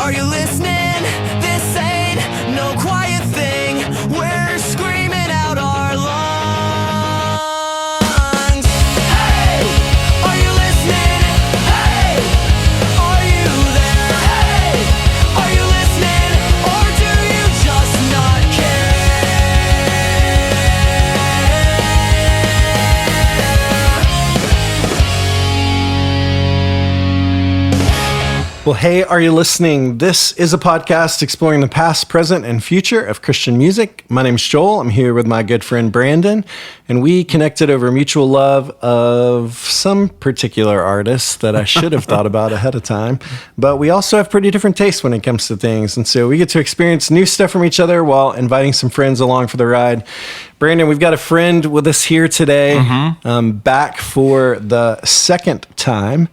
Are you listening? This ain't no quiet thing. We're screaming out our lungs. Hey, are you listening? Hey, are you there? Hey, are you listening? Or do you just not Well, hey, are you listening? This is a podcast exploring the past, present, and future of Christian music. My name's Joel. I'm here with my good friend Brandon, and we connected over mutual love of some particular artists that I should have thought about ahead of time. But we also have pretty different tastes when it comes to things, and so we get to experience new stuff from each other while inviting some friends along for the ride. Brandon, we've got a friend with us here today, back for the second time,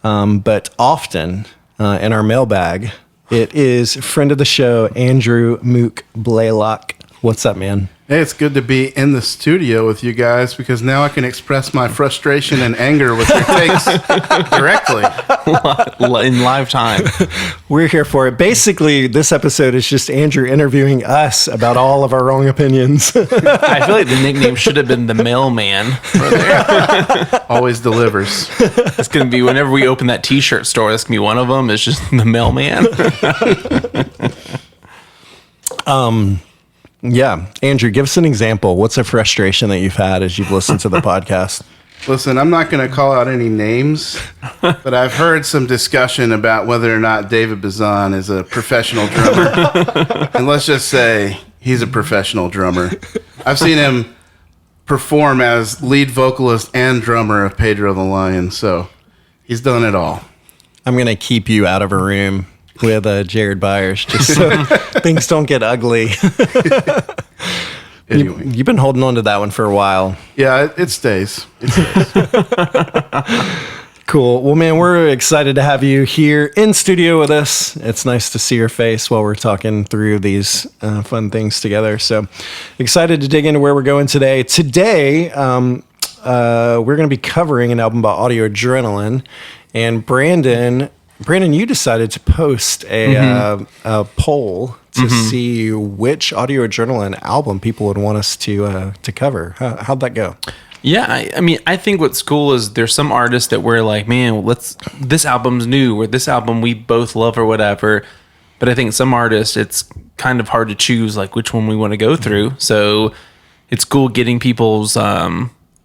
but often in our mailbag. It is friend of the show, Andrew Mook Blaylock. What's up, man? Hey, it's good to be in the studio with you guys because now I can express my frustration and anger with your takes directly. In live time. We're here for it. Basically, this episode is just Andrew interviewing us about all of our wrong opinions. I feel like the nickname should have been the mailman. Always delivers. It's going to be whenever we open that t-shirt store, that's going to be one of them. It's just the mailman. Yeah. Andrew, give us an example. What's a frustration that you've had as you've listened to the podcast? Listen, I'm not going to call out any names, but I've heard some discussion about whether or not David Bazan is a professional drummer. And let's just say he's a professional drummer. I've seen him perform as lead vocalist and drummer of Pedro the Lion, so he's done it all. I'm going to keep you out of a room with Jared Byers just so things don't get ugly. Anyway. You've been holding on to that one for a while. Yeah, it stays. It stays. Cool. Well, man, we're excited to have you here in studio with us. It's nice to see your face while we're talking through these fun things together. So excited to dig into where we're going today. Today, we're going to be covering an album by Audio Adrenaline. And Brandon, you decided to post a poll to see which Audio Adrenaline album people would want us to cover. How'd that go? Yeah, I mean, I think what's cool is there's some artists that we're like, man, this album's new, or this album we both love or whatever. But I think some artists, it's kind of hard to choose like which one we want to go through. So it's cool getting people's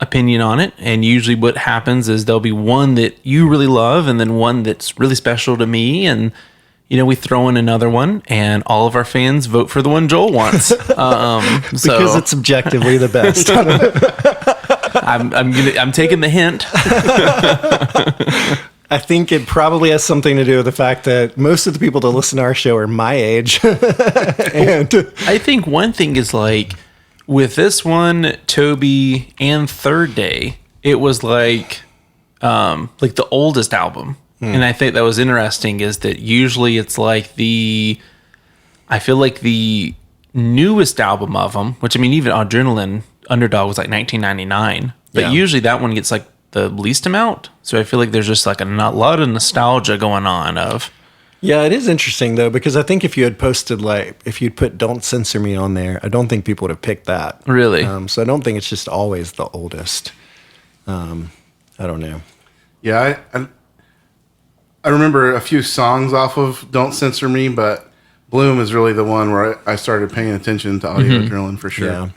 opinion on it. And usually what happens is there'll be one that you really love and then one that's really special to me. And, you know, we throw in another one and all of our fans vote for the one Joel wants. Because it's objectively the best. I'm taking the hint. I think it probably has something to do with the fact that most of the people that listen to our show are my age. And I think one thing is like with this one, Toby and Third Day, it was like the oldest album. And I think that was interesting is that usually it's like I feel like the newest album of them, which I mean, even Adrenaline Underdog was like 1999, but usually that one gets like the least amount. So I feel like there's just like a lot of nostalgia going on of. Yeah, it is interesting though, because I think if you had posted if you'd put Don't Censor Me on there, I don't think people would have picked that. Really? So I don't think it's just always the oldest. I don't know. Yeah, I remember a few songs off of Don't Censor Me, but Bloom is really the one where I started paying attention to Audio Adrenaline for sure.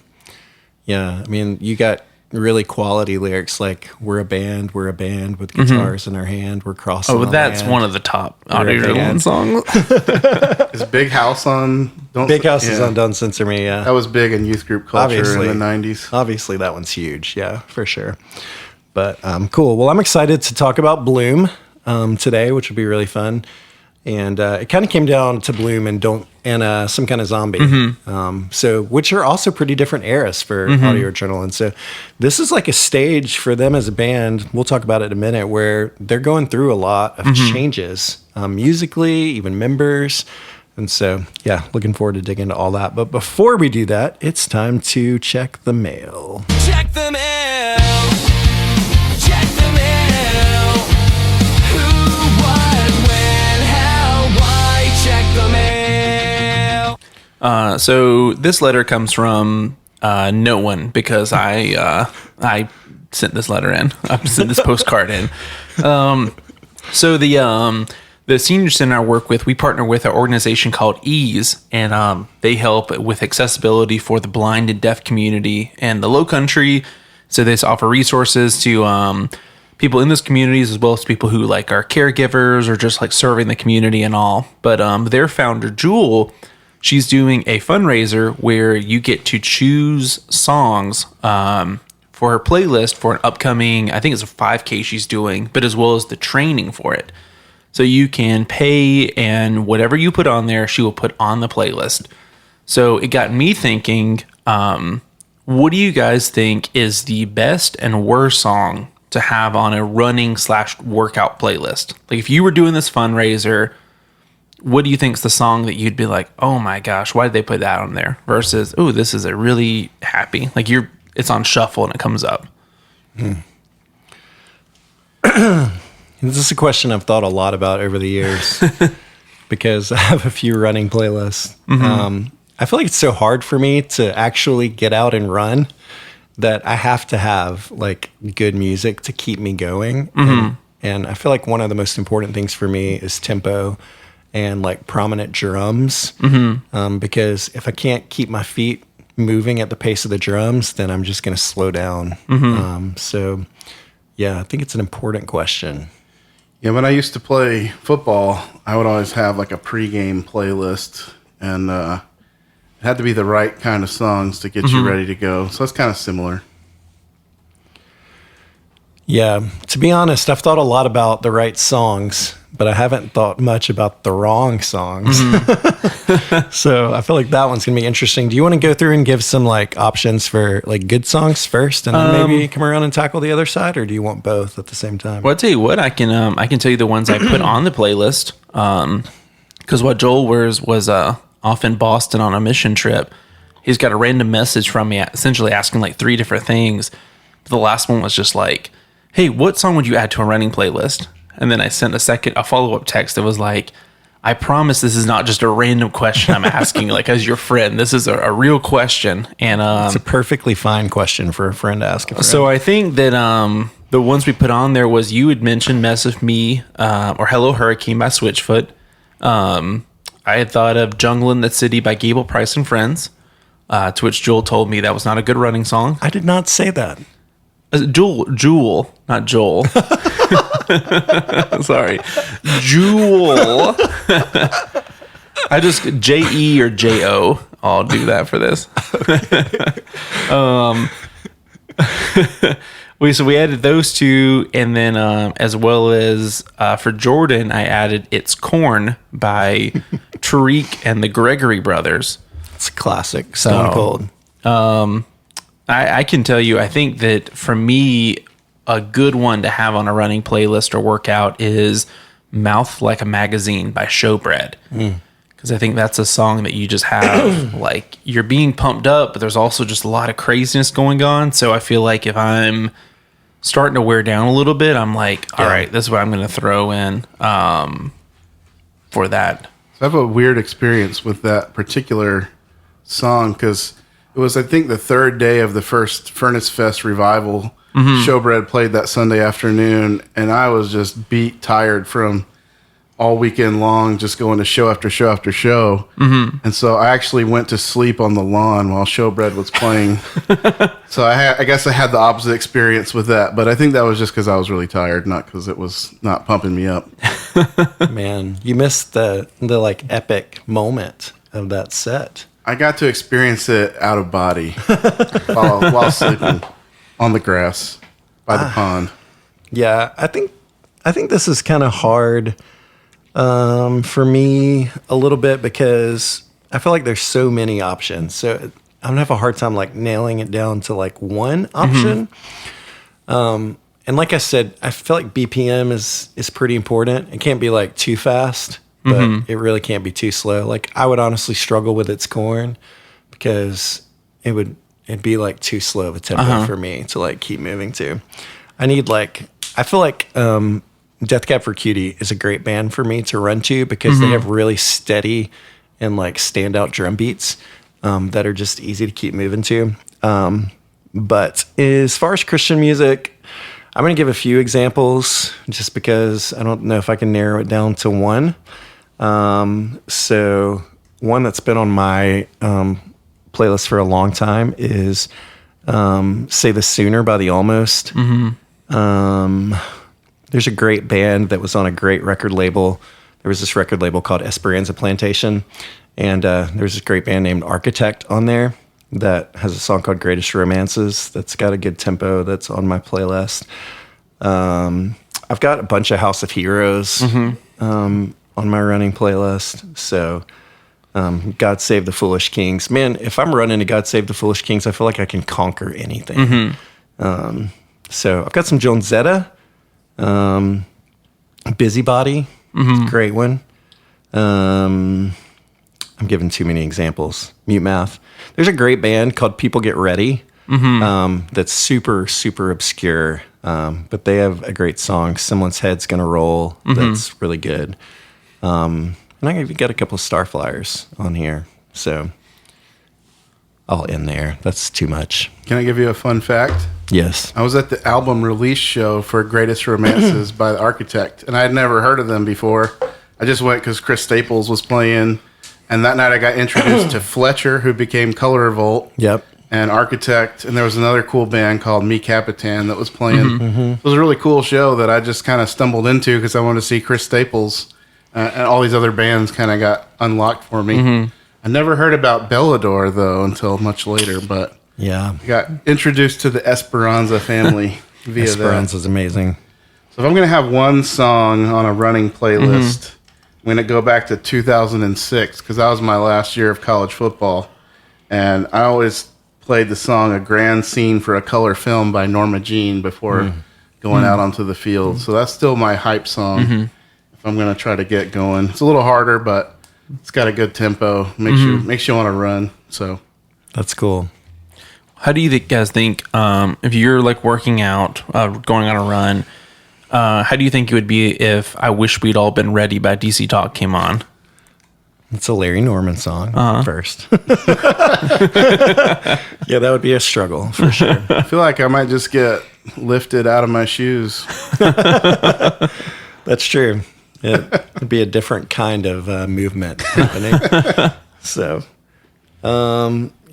Yeah. I mean, you got really quality lyrics like we're a band with guitars in our hand, we're crossing. Oh, that's one of the top Audio Adrenaline songs. Is Big House on Big House is on Don't Censor Me, yeah. That was big in youth group culture in the 90s. Obviously, that one's huge, yeah, for sure. But cool. Well, I'm excited to talk about Bloom today, which will be really fun. And it kind of came down to Bloom and Some Kind of Zombie, which are also pretty different eras for Audio Adrenaline. So this is like a stage for them as a band. We'll talk about it in a minute, where they're going through a lot of changes musically, even members. And so, yeah, looking forward to digging into all that. But before we do that, it's time to check the mail. Check the mail. Check the mail. Who, what, when, how, why? Check So this letter comes from no one because I sent this letter in. I sent this postcard in. So the senior center I work with, we partner with an organization called EASE, and they help with accessibility for the blind and deaf community and the Low Country. So they offer resources to people in those communities as well as people who like are caregivers or just like serving the community and all. But their founder, Jewel, she's doing a fundraiser where you get to choose songs for her playlist for an upcoming, I think it's a 5K she's doing, but as well as the training for it. So you can pay, and whatever you put on there, she will put on the playlist. So it got me thinking, what do you guys think is the best and worst song to have on a running/workout playlist? Like if you were doing this fundraiser, what do you think is the song that you'd be like, oh my gosh, why did they put that on there? Versus, oh, this is a really happy, like it's on shuffle and it comes up. This is a question I've thought a lot about over the years because I have a few running playlists. I feel like it's so hard for me to actually get out and run that I have to have like good music to keep me going. And I feel like one of the most important things for me is tempo and like prominent drums. Because if I can't keep my feet moving at the pace of the drums, then I'm just going to slow down. So yeah, I think it's an important question. Yeah, when I used to play football, I would always have like a pregame playlist, and it had to be the right kind of songs to get you ready to go. So it's kind of similar. Yeah, to be honest, I've thought a lot about the right songs, but I haven't thought much about the wrong songs. So I feel like that one's going to be interesting. Do you want to go through and give some like options for like good songs first and then maybe come around and tackle the other side, or do you want both at the same time? Well, I'll tell you what, I can tell you the ones I put on the playlist. Because what Joel was off in Boston on a mission trip. He's got a random message from me essentially asking like 3 different things. The last one was just like, hey, what song would you add to a running playlist? And then I sent a follow-up text that was like, I promise this is not just a random question I'm asking like as your friend. This is a real question. And it's a perfectly fine question for a friend to ask a friend. So I think that the ones we put on there was you had mentioned Mess with Me or Hello Hurricane by Switchfoot. I had thought of Jungle in the City by Gable Price and Friends, to which Joel told me that was not a good running song. I did not say that. Jewel, not Joel. Sorry. Jewel. I just J-E or J-O. I'll do that for this. So we added those 2, and then as well as for Jordan, I added It's Corn by Tariq and the Gregory Brothers. It's a classic, Stone Cold. I can tell you, I think that for me, a good one to have on a running playlist or workout is Mouth Like a Magazine by Showbread. Because I think that's a song that you just have, like, you're being pumped up, but there's also just a lot of craziness going on. So I feel like if I'm starting to wear down a little bit, I'm like, all right, this is what I'm going to throw in for that. So I have a weird experience with that particular song because it was, I think, the 3rd day of the first Furnace Fest revival. Showbread played that Sunday afternoon, and I was just beat, tired from all weekend long, just going to show after show after show. And so I actually went to sleep on the lawn while Showbread was playing. So I guess I had the opposite experience with that, but I think that was just because I was really tired, not because it was not pumping me up. Man, you missed the like epic moment of that set. I got to experience it out of body while sleeping on the grass by the pond. Yeah, I think this is kind of hard for me a little bit because I feel like there's so many options. So I'm gonna have a hard time like nailing it down to like one option. And like I said, I feel like BPM is pretty important. It can't be like too fast, but it really can't be too slow. Like I would honestly struggle with It's Corn because it'd be like too slow of a tempo for me to like keep moving to. I feel like Death Cab for Cutie is a great band for me to run to because they have really steady and like standout drum beats that are just easy to keep moving to. But as far as Christian music, I'm going to give a few examples just because I don't know if I can narrow it down to one. So one that's been on my playlist for a long time is Say the Sooner by the Almost. There's a great band that was on a great record label. There was this record label called Esperanza Plantation, and there's this great band named Architect on there that has a song called Greatest Romances that's got a good tempo that's on my playlist. I've got a bunch of House of Heroes on my running playlist. So God Save the Foolish Kings. Man, if I'm running to God Save the Foolish Kings, I feel like I can conquer anything. So I've got some Joan Zeta, Busybody, great one. I'm giving too many examples. Mute Math. There's a great band called People Get Ready that's super, super obscure, but they have a great song, Someone's Head's Gonna Roll, that's really good. And I even got a couple of Starflyers on here, so I'll end there. That's too much. Can I give you a fun fact? Yes. I was at the album release show for Greatest Romances by the Architect, and I had never heard of them before. I just went because Chris Staples was playing, and that night I got introduced to Fletcher, who became Color Revolt. Yep. And Architect, and there was another cool band called Me Capitan that was playing. It was a really cool show that I just kind of stumbled into because I wanted to see Chris Staples, and all these other bands kind of got unlocked for me. I never heard about Bellador, though, until much later, but Yeah. I got introduced to the Esperanza family via that. Esperanza's amazing. So if I'm going to have one song on a running playlist, I'm going to go back to 2006 because that was my last year of college football. And I always played the song A Grand Scene for a Color Film by Norma Jean before going out onto the field. So that's still my hype song if I'm going to try to get going. It's a little harder, but it's got a good tempo. Makes you want to run. So That's cool. How do you guys think, if you're like working out, going on a run, how do you think it would be if I Wish We'd All Been Ready by DC Talk came on? It's a Larry Norman song first. Yeah, that would be a struggle for sure. I feel like I might just get lifted out of my shoes. That's true. It'd be a different kind of movement happening. So,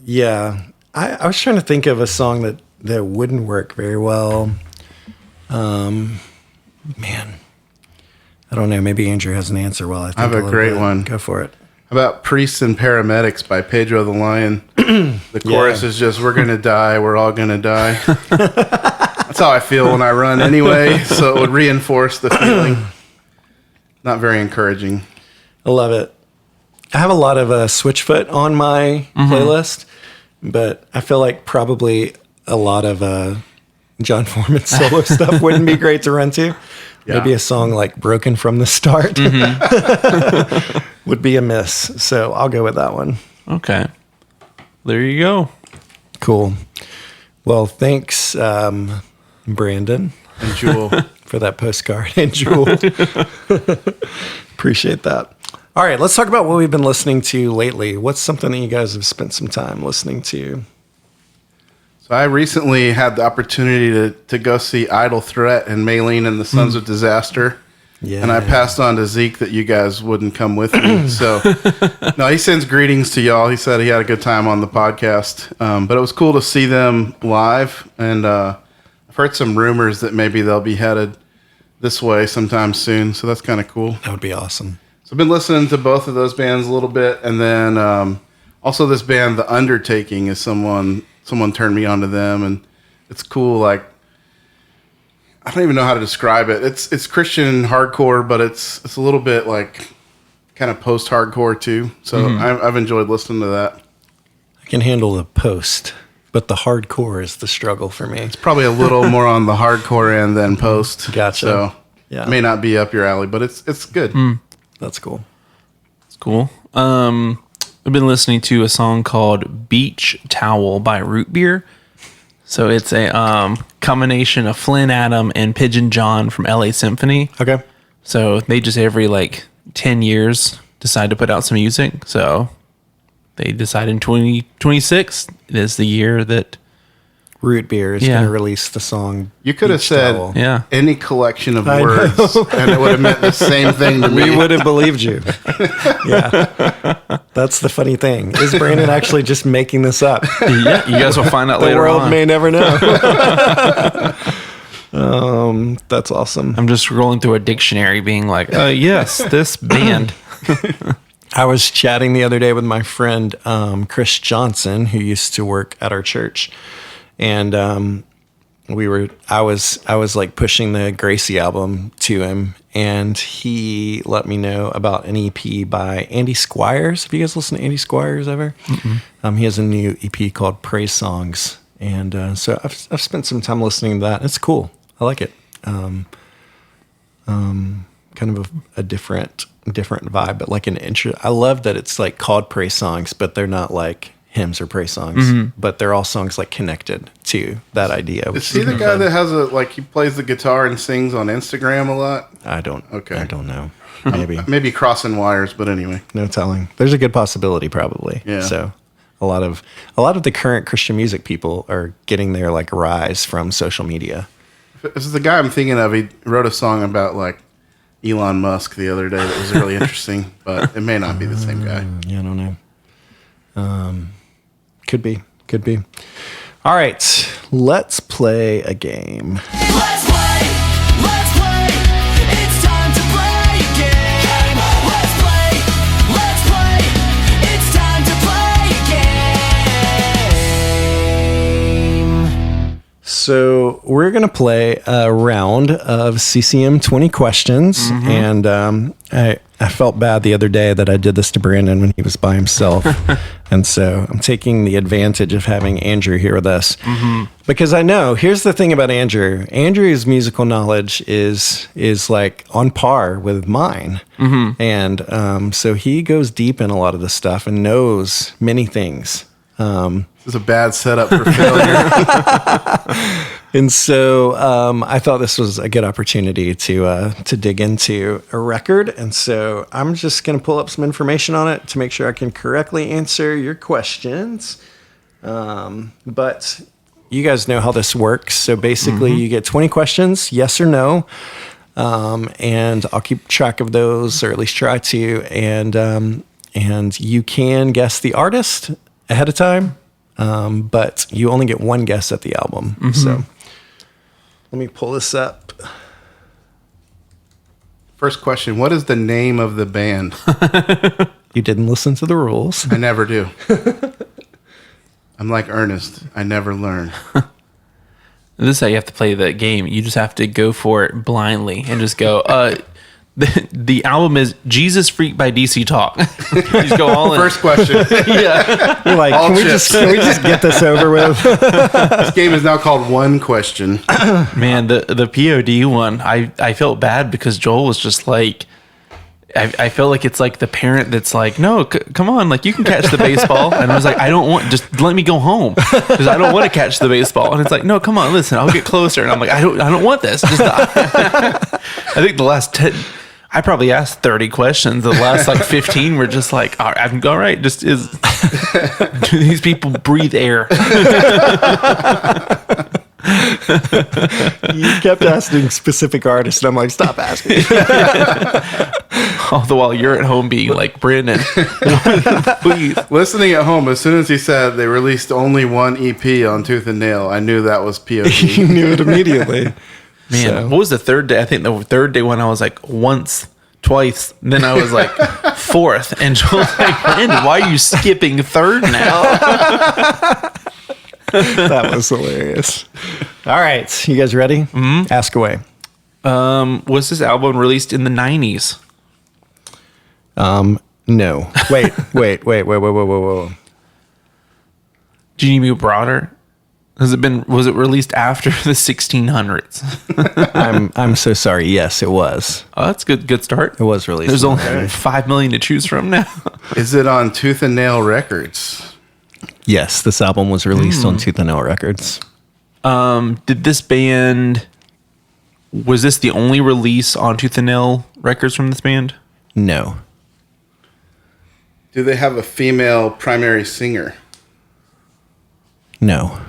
yeah. I was trying to think of a song that wouldn't work very well. Man, I don't know. Maybe Andrew has an answer while I think I have a little great bit. one. Go for it. How about Priests and Paramedics by Pedro the Lion? The chorus is just, we're going to die, we're all going to die. That's how I feel when I run anyway, so it would reinforce the feeling. Not very encouraging. I love it. I have a lot of Switchfoot on my playlist, but I feel like probably a lot of John Foreman solo stuff wouldn't be great to run to. Yeah. Maybe a song like Broken from the Start would be a miss. So I'll go with that one. Okay. There you go. Cool. Well, thanks, Brandon, And Jewel. for that postcard. And Jewel. Appreciate that. All right, let's talk about what we've been listening to lately. What's something that you guys have spent some time listening to? So I recently had the opportunity to go see Idle Threat and Maylene and the Sons of Disaster. Yeah. And I passed on to Zeke that you guys wouldn't come with me. So, no, he sends greetings to y'all. He said he had a good time on the podcast. But it was cool to see them live. And I've heard some rumors that maybe they'll be headed this way sometime soon. So that's kind of cool. That would be awesome. So I've been listening to both of those bands a little bit. And then also this band, The Undertaking, is someone turned me on to them. And it's cool, like, I don't even know how to describe it. It's Christian hardcore, but it's a little bit like kind of post-hardcore too. So I've enjoyed listening to that. I can handle the post, but the hardcore is the struggle for me. It's probably a little more on the hardcore end than post. Gotcha. So Yeah. it may not be up your alley, but it's good. That's cool. It's cool. I've been listening to a song called Beach Towel by Root Beer. So it's a combination of Flynn Adam and Pigeon John from LA Symphony. Okay. So they just every like 10 years decide to put out some music. So they decided in 2026 is the year that. Root Beer is Yeah. going to release the song. You could have Beach said Towel. Yeah. any collection of I words, and it would have meant the same thing to me. We would have believed you. Yeah. That's the funny thing. Is Brandon actually just making this up? Yeah, you guys will find out The later world on. may never know. That's awesome. I'm just scrolling through a dictionary being like, yes, this band. I was chatting the other day with my friend Chris Johnson, who used to work at our church, and I was like pushing the Gracie album to him, and he let me know about an EP by Andy Squires. Have you guys listened to Andy Squires ever? He has a new EP called Praise Songs, and so I've spent some time listening to that. It's cool. I like it. Kind of a different vibe, but like an intro. I love that it's like called praise songs, but they're not like hymns or praise songs, but they're all songs like connected to that idea. Is he the guy that has he plays the guitar and sings on Instagram a lot? I don't know. Maybe. Maybe crossing wires, but anyway. No telling. There's a good possibility probably. Yeah. So a lot of the current Christian music people are getting their like rise from social media. This is the guy I'm thinking of. He wrote a song about like Elon Musk the other day that was really interesting, but it may not be the same guy. Yeah, I don't know. Could be. All right, let's play a game. Let's play, it's time to play a game. Let's play, it's time to play a game. So we're going to play a round of CCM 20 questions. And I felt bad the other day that I did this to Brandon when he was by himself. And so I'm taking the advantage of having Andrew here with us. Because I know, here's the thing about Andrew. Andrew's musical knowledge is like on par with mine. And so he goes deep in a lot of this stuff and knows many things. This is a bad setup for failure. And so I thought this was a good opportunity to dig into a record. And so I'm just going to pull up some information on it to make sure I can correctly answer your questions. But you guys know how this works. So basically you get 20 questions, yes or no. And I'll keep track of those, or at least try to. And you can guess the artist ahead of time. But you only get one guess at the album. So let me pull this up. First question: what is the name of the band? You didn't listen to the rules. I never do. I'm like Ernest. I never learn. This is how you have to play the game. You just have to go for it blindly and just go, the album is Jesus Freak by DC Talk. You just go all in. First question. Yeah. You're like, All can we chips. just get this over with? This game is now called One Question. Man, the POD one, I felt bad because Joel was just like, I feel like it's like the parent that's like, no, come on, like you can catch the baseball. And I was like, I don't want, just let me go home because I don't want to catch the baseball. And it's like, no, come on, listen, I'll get closer. And I'm like, I don't want this. Just I think the last 10, I probably asked 30 questions. The last like 15 were just like, all right, just do these people breathe air? You kept asking specific artists, and I'm like, stop asking. All the while you're at home being like, Brandon, please. Listening at home, as soon as he said they released only one EP on Tooth and Nail, I knew that was POD. You knew it immediately. Man, So- what was the third day? I think the third day when I was like once, twice, then I was like fourth. And Joel's like, Brandon, why are you skipping third now? That was hilarious. All right, you guys ready? Mm-hmm. Ask away. Was this album released in the 90s? No. Wait. Do you need me broader? Was it released after the 1600s? I'm so sorry. Yes, it was. Oh, that's good start. It was released. There's in only the- 5 million to choose from now. Is it on Tooth and Nail Records? Yes, this album was released on Tooth and Nail Records. Did this band, was this the only release on Tooth and Nail Records from this band? No. Do they have a female primary singer? No.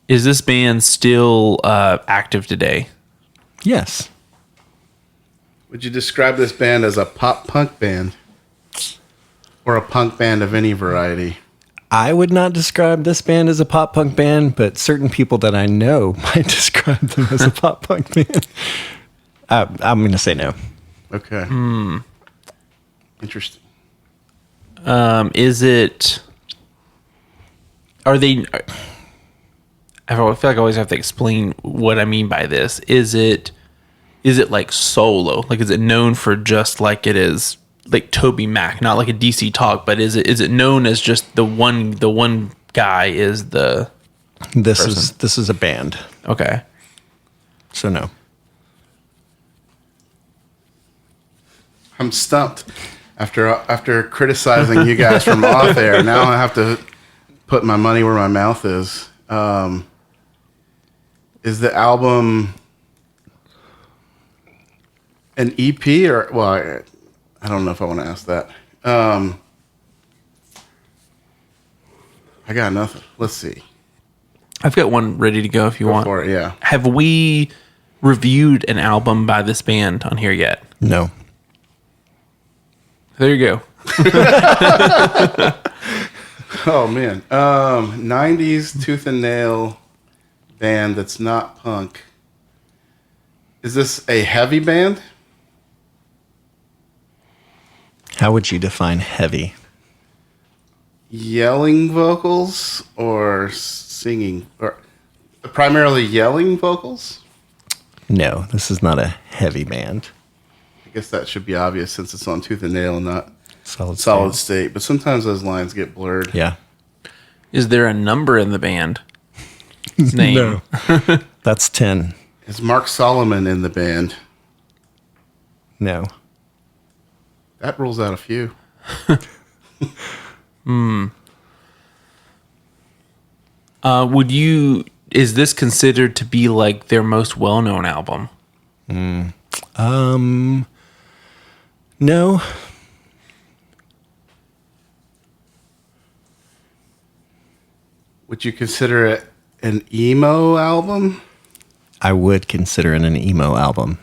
Is this band still active today? Yes. Would you describe this band as a pop punk band? Or a punk band of any variety? I would not describe this band as a pop punk band, but certain people that I know might describe them as a pop punk band. I'm going to say no. Okay. Interesting. Is it? Are they? I feel like I always have to explain what I mean by this. Is it like solo? Like, is it known for just like it is like Toby Mac, not like a DC Talk, but is it known as just the one guy is the This person? this is a band. Okay. So no. I'm stumped after criticizing you guys from off air. Now I have to put my money where my mouth is. Is the album an EP or I don't know if I want to ask that. I got nothing. Let's see. I've got one ready to go if you Go want. for it. Yeah. Have we reviewed an album by this band on here yet? No. There you go. Oh man. 90s tooth and nail band that's not punk. Is this a heavy band? How would you define heavy? Yelling vocals or singing? Or primarily yelling vocals? No, this is not a heavy band. I guess that should be obvious since it's on tooth and nail and not Solid solid state. But sometimes those lines get blurred. Yeah. Is there a number in the band? Name. No. That's 10. Is Mark Solomon in the band? No. That rules out a few. Is this considered to be like their most well-known album? No. Would you consider it an emo album? I would consider it an emo album.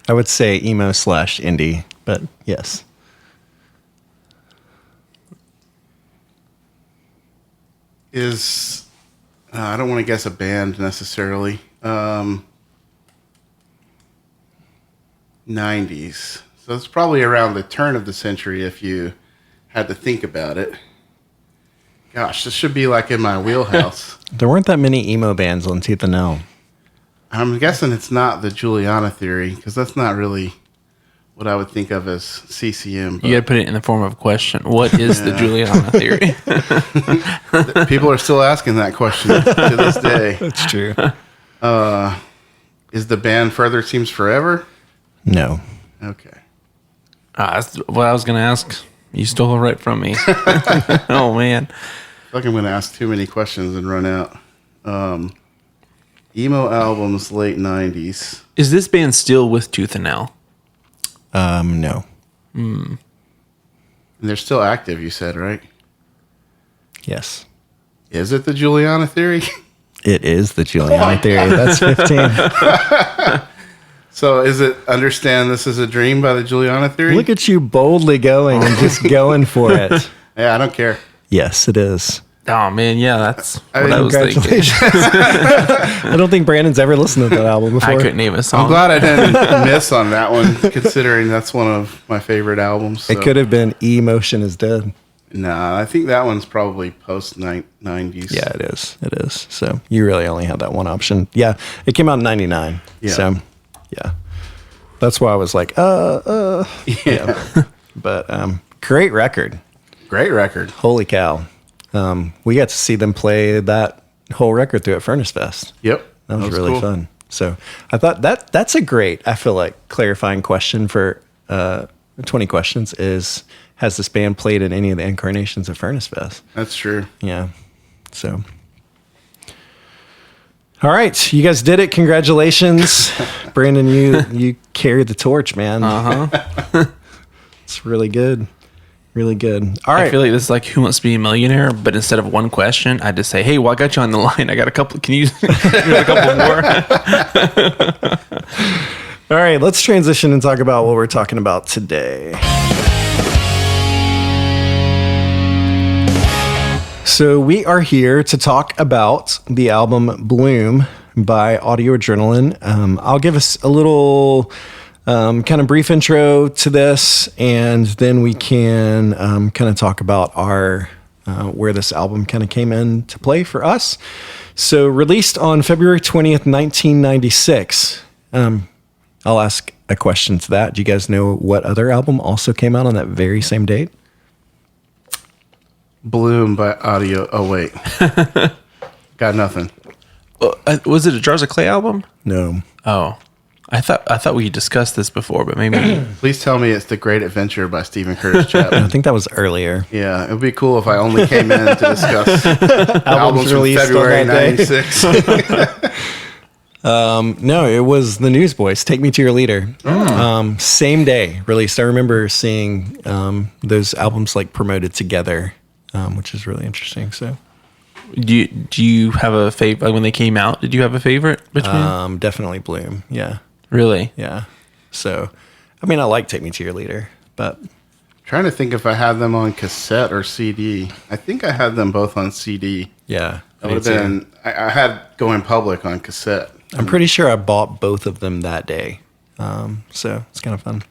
I would say emo / indie, but yes. Is I don't want to guess a band necessarily. 90s. So it's probably around the turn of the century if you had to think about it. Gosh, this should be like in my wheelhouse. There weren't that many emo bands on Tooth and Nail. I'm guessing it's not the Juliana theory because that's not really what I would think of as CCM. You got to put it in the form of a question. What is the Juliana theory? But people are still asking that question to this day. That's true. Is the band Further Seems Forever? No. Okay. That's what I was going to ask. You stole it right from me. Oh, man. I feel like I'm going to ask too many questions and run out. Emo albums, late 90s. Is this band still with Tooth and Nail? No. And they're still active, you said, right? Yes. Is it the Juliana theory? It is the Juliana theory. That's 15. So is it Understand This Is a Dream by the Juliana theory? Look at you boldly going and just going for it. Yeah, I don't care. Yes, it is. Oh, man. Yeah, that's what mean, I was thinking. Congratulations. I don't think Brandon's ever listened to that album before. I couldn't name a song. I'm glad I didn't miss on that one, considering that's one of my favorite albums. It could have been Emotion is Dead. Nah, I think that one's probably post 90s. Yeah, it is. It is. So you really only had that one option. Yeah, it came out in 99. Yeah. So, yeah. That's why I was like, yeah. But great record. Great record. Holy cow. We got to see them play that whole record through at Furnace Fest. Yep. That was really cool. fun. So I thought that's a great, I feel like, clarifying question for 20 questions is, has this band played in any of the incarnations of Furnace Fest? That's true. Yeah. So All right, you guys did it. Congratulations, Brandon. You carried the torch, man. It's really good, really good. All right, I feel like this is like Who Wants to Be a Millionaire, but instead of one question, I just say, "Hey, well, I got you on the line. I got a couple. Can you give me a couple more?" all right. Let's transition and talk about what we're talking about today. So we are here to talk about the album Bloom by Audio Adrenaline. I'll give us a little kind of brief intro to this, and then we can kind of talk about our where this album kind of came into play for us. So released on February 20th, 1996. I'll ask a question to that. Do you guys know what other album also came out on that very same date? Bloom by Audio. Oh, wait. Got nothing. Was it a Jars of Clay album? No. Oh, I thought we discussed this before, but maybe. Please tell me it's The Great Adventure by Stephen Curtis Chapman. I think that was earlier. Yeah, it would be cool if I only came in to discuss albums from released on February that day. 96. No, it was the Newsboys. Take Me to Your Leader. Same day released. I remember seeing those albums like promoted together, which is really interesting. So, Do you have a favorite? Like when they came out, did you have a favorite between? definitely Bloom. Yeah, Really? yeah. So, I mean, I like Take Me to Your Leader, but Trying to think if I had them on cassette or CD. I think I had them both on CD. yeah, That would have been. I had Going Public on cassette. I'm pretty sure I bought both of them that day. So it's kind of fun.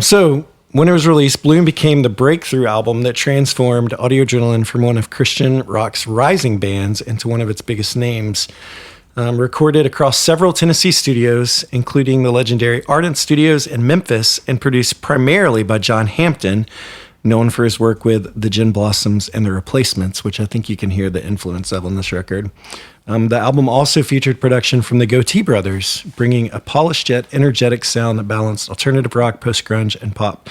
So when it was released, Bloom became the breakthrough album that transformed Audio Adrenaline from one of Christian rock's rising bands into one of its biggest names. Recorded across several Tennessee studios, including the legendary Ardent Studios in Memphis, and produced primarily by John Hampton, known for his work with the Gin Blossoms and the Replacements, which I think you can hear the influence of on this record. The album also featured production from the Goatee Brothers, bringing a polished yet energetic sound that balanced alternative rock, post-grunge, and pop.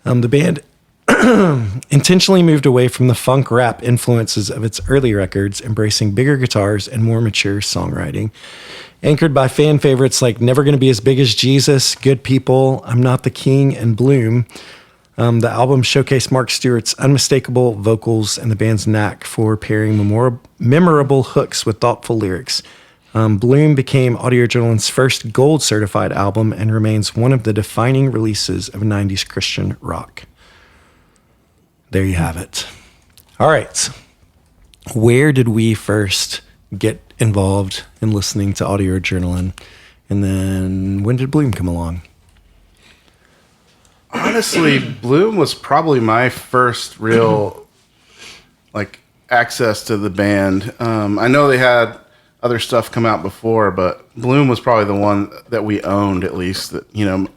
The band intentionally moved away from the funk rap influences of its early records, embracing bigger guitars and more mature songwriting. Anchored by fan favorites like Never Gonna Be As Big As Jesus, Good People, I'm Not the King, and Bloom, the album showcased Mark Stewart's unmistakable vocals and the band's knack for pairing memorable hooks with thoughtful lyrics. Bloom became Audio Adrenaline's first gold certified album and remains one of the defining releases of 90s Christian rock. There you have it. All right. Where did we first get involved in listening to Audio Adrenaline? And then when did Bloom come along? Honestly, Bloom was probably my first real access to the band. I know they had other stuff come out before, but Bloom was probably the one that we owned, at least. That, you know,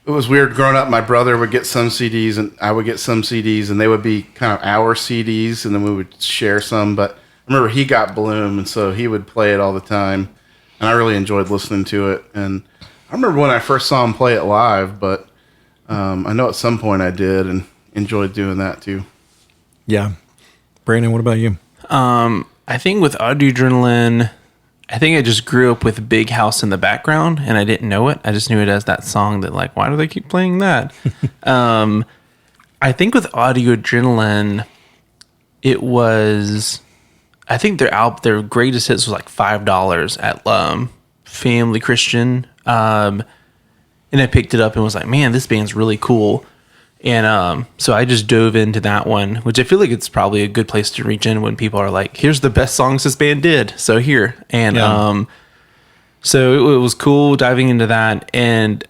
it was weird growing up. My brother would get some CDs and I would get some CDs, and they would be kind of our CDs, and then we would share some. But I remember he got Bloom, and so he would play it all the time, and I really enjoyed listening to it. And I remember when I first saw him play it live, but I know at some point I did and enjoyed doing that too. Yeah. Brandon, what about you? I think with Audio Adrenaline, I think I just grew up with Big House in the background and I didn't know it. I just knew it as that song that, like, why do they keep playing that? I think with Audio Adrenaline, it was, I think their greatest hits was like $5 at Family Christian. And I picked it up and was like, man, this band's really cool. And so I just dove into that one, which I feel like it's probably a good place to reach in when people are like, here's the best songs this band did. So here. And so it was cool diving into that. And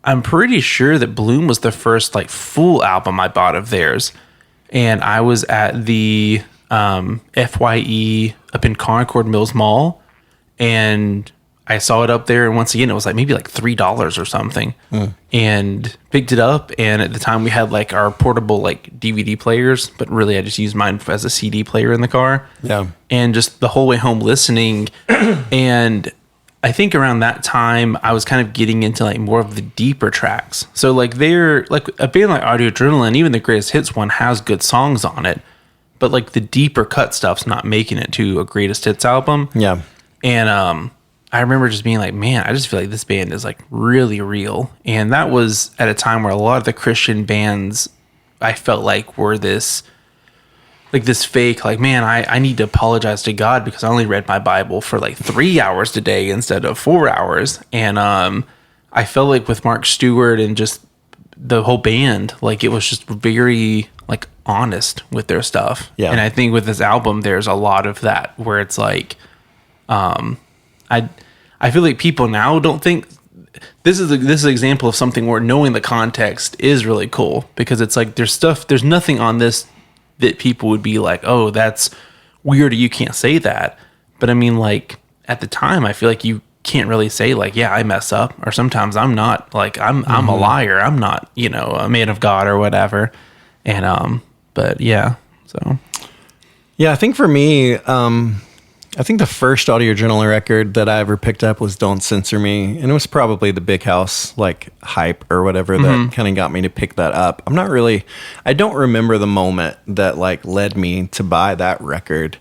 I'm pretty sure that Bloom was the first like full album I bought of theirs. And I was at the FYE up in Concord Mills Mall. And I saw it up there, and once again, it was like maybe like $3 or something, and picked it up. And at the time, we had like our portable like DVD players, but really, I just used mine as a CD player in the car. Yeah, and just the whole way home listening. And I think around that time, I was kind of getting into like more of the deeper tracks. So like they're like a band like Audio Adrenaline, even the Greatest Hits one has good songs on it, but like the deeper cut stuff's not making it to a greatest hits album. Yeah. And I remember just being like, man, I just feel like this band is like really real. And that was at a time where a lot of the Christian bands I felt like were this fake, like, man, I need to apologize to God because I only read my Bible for like 3 hours today instead of 4 hours. And I felt like with Mark Stewart and just the whole band, like it was just very like honest with their stuff. Yeah. And I think with this album, there's a lot of that where it's like, I feel like people now don't think this is an example of something where knowing the context is really cool, because it's like there's nothing on this that people would be like, oh, that's weird, or you can't say that. But I mean, like at the time, I feel like you can't really say like, yeah, I mess up, or sometimes I'm not, like I'm a liar, I'm not, a man of God or whatever. And but yeah, so Yeah, I think for me, I think the first Audio Journal record that I ever picked up was Don't Censor Me. And it was probably the Big House, like, hype or whatever that kind of got me to pick that up. I don't remember the moment that, like, led me to buy that record.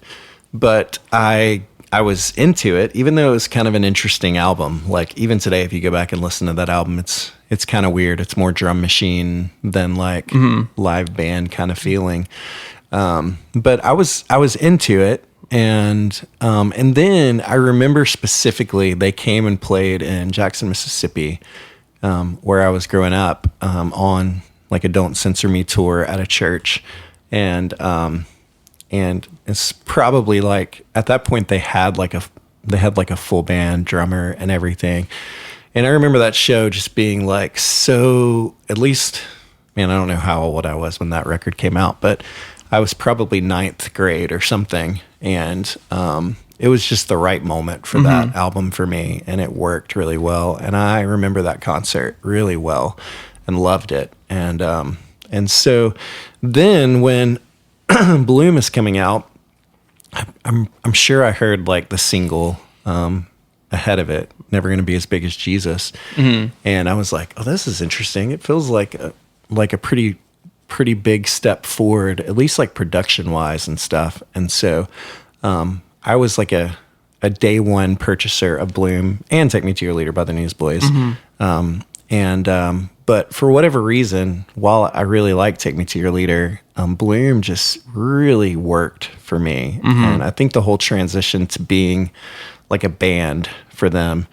But I was into it, even though it was kind of an interesting album. Like, even today, if you go back and listen to that album, it's kind of weird. It's more drum machine than, like, live band kind of feeling. But I was into it. And then I remember specifically they came and played in Jackson, Mississippi, where I was growing up, on like a Don't Censor Me tour at a church. And it's probably like at that point they had like a full band drummer and everything. And I remember that show just being like, so at least, man, I don't know how old I was when that record came out, but I was probably 9th grade or something. And it was just the right moment for that album for me. And it worked really well. And I remember that concert really well and loved it. And so then when Bloom is coming out, I'm sure I heard like the single ahead of it, Never Gonna Be As Big As Jesus. And I was like, oh, this is interesting. It feels like a pretty big step forward, at least like production wise and stuff. And so I was like a day one purchaser of Bloom and Take Me to Your Leader by the Newsboys. But for whatever reason, while I really like Take Me to Your Leader, Bloom just really worked for me. And I think the whole transition to being like a band for them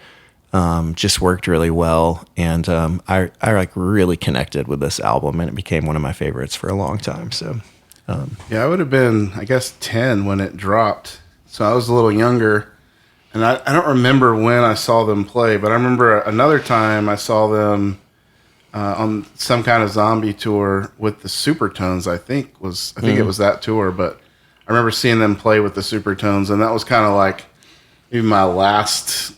just worked really well. And I like really connected with this album, and it became one of my favorites for a long time. So yeah, I would have been, I guess, 10 when it dropped. So I was a little younger. And I don't remember when I saw them play, but I remember another time I saw them on some kind of zombie tour with the Supertones, I think it was that tour. But I remember seeing them play with the Supertones, and that was kind of like maybe my last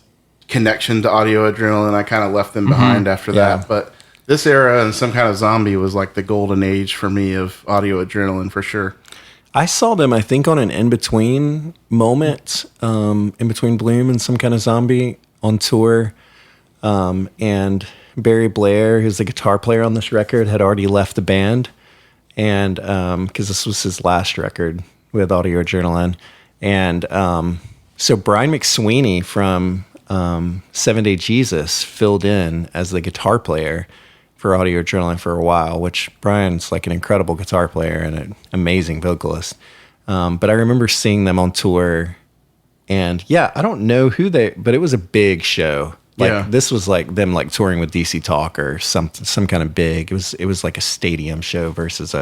connection to Audio Adrenaline. I kind of left them behind after that. But this era and Some Kind of Zombie was like the golden age for me of Audio Adrenaline for sure. I saw them, I think, on an in-between moment, in between Bloom and Some Kind of Zombie on tour. And Barry Blair, who's the guitar player on this record, had already left the band. And because this was his last record with Audio Adrenaline. And so Brian McSweeney from 7 Day Jesus filled in as the guitar player for Audio Adrenaline for a while, which Brian's like an incredible guitar player and an amazing vocalist. But I remember seeing them on tour, and yeah, I don't know but it was a big show. Like this was like them like touring with DC Talk or some kind of big. It was like a stadium show versus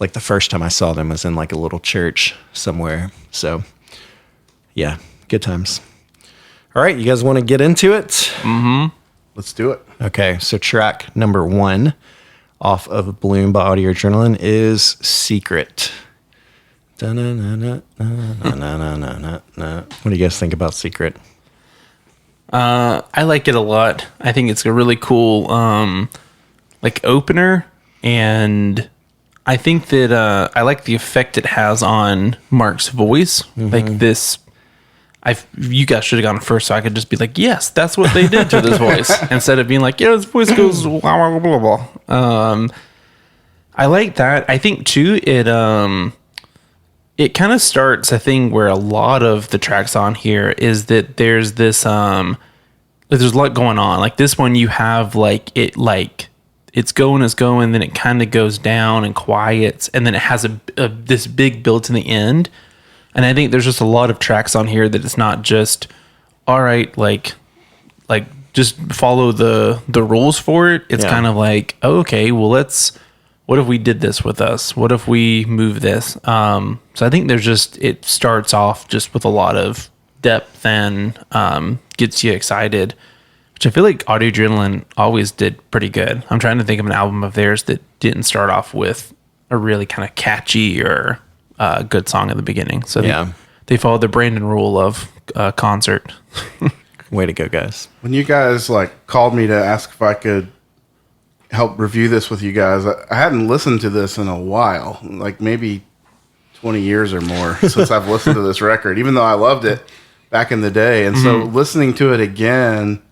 like the first time I saw them was in like a little church somewhere. So yeah, good times. All right, you guys want to get into it? Let's do it. Okay, so track number 1 off of Bloom by Audio Adrenaline is Secret. What do you guys think about Secret? I like it a lot. I think it's a really cool like opener, and I think that I like the effect it has on Mark's voice. Like this, you guys should have gone first, so I could just be like, yes, that's what they did to this voice, instead of being like, yeah, his voice goes blah blah blah blah. I like that. I think too it it kind of starts, I think, where a lot of the tracks on here is that there's this there's a lot going on. Like this one, you have it's going, then it kind of goes down and quiets, and then it has this big build to the end. And I think there's just a lot of tracks on here that it's not just all right, like just follow the rules for it. It's kind of like, oh, okay, well, what if we did this with us? What if we move this? So I think it starts off just with a lot of depth and gets you excited, which I feel like Audio Adrenaline always did pretty good. I'm trying to think of an album of theirs that didn't start off with a really kind of catchy or good song at the beginning. So they followed the Brandon rule of concert. Way to go, guys. When you guys called me to ask if I could help review this with you guys, I hadn't listened to this in a while, like maybe 20 years or more since I've listened to this record, even though I loved it back in the day. And so listening to it again,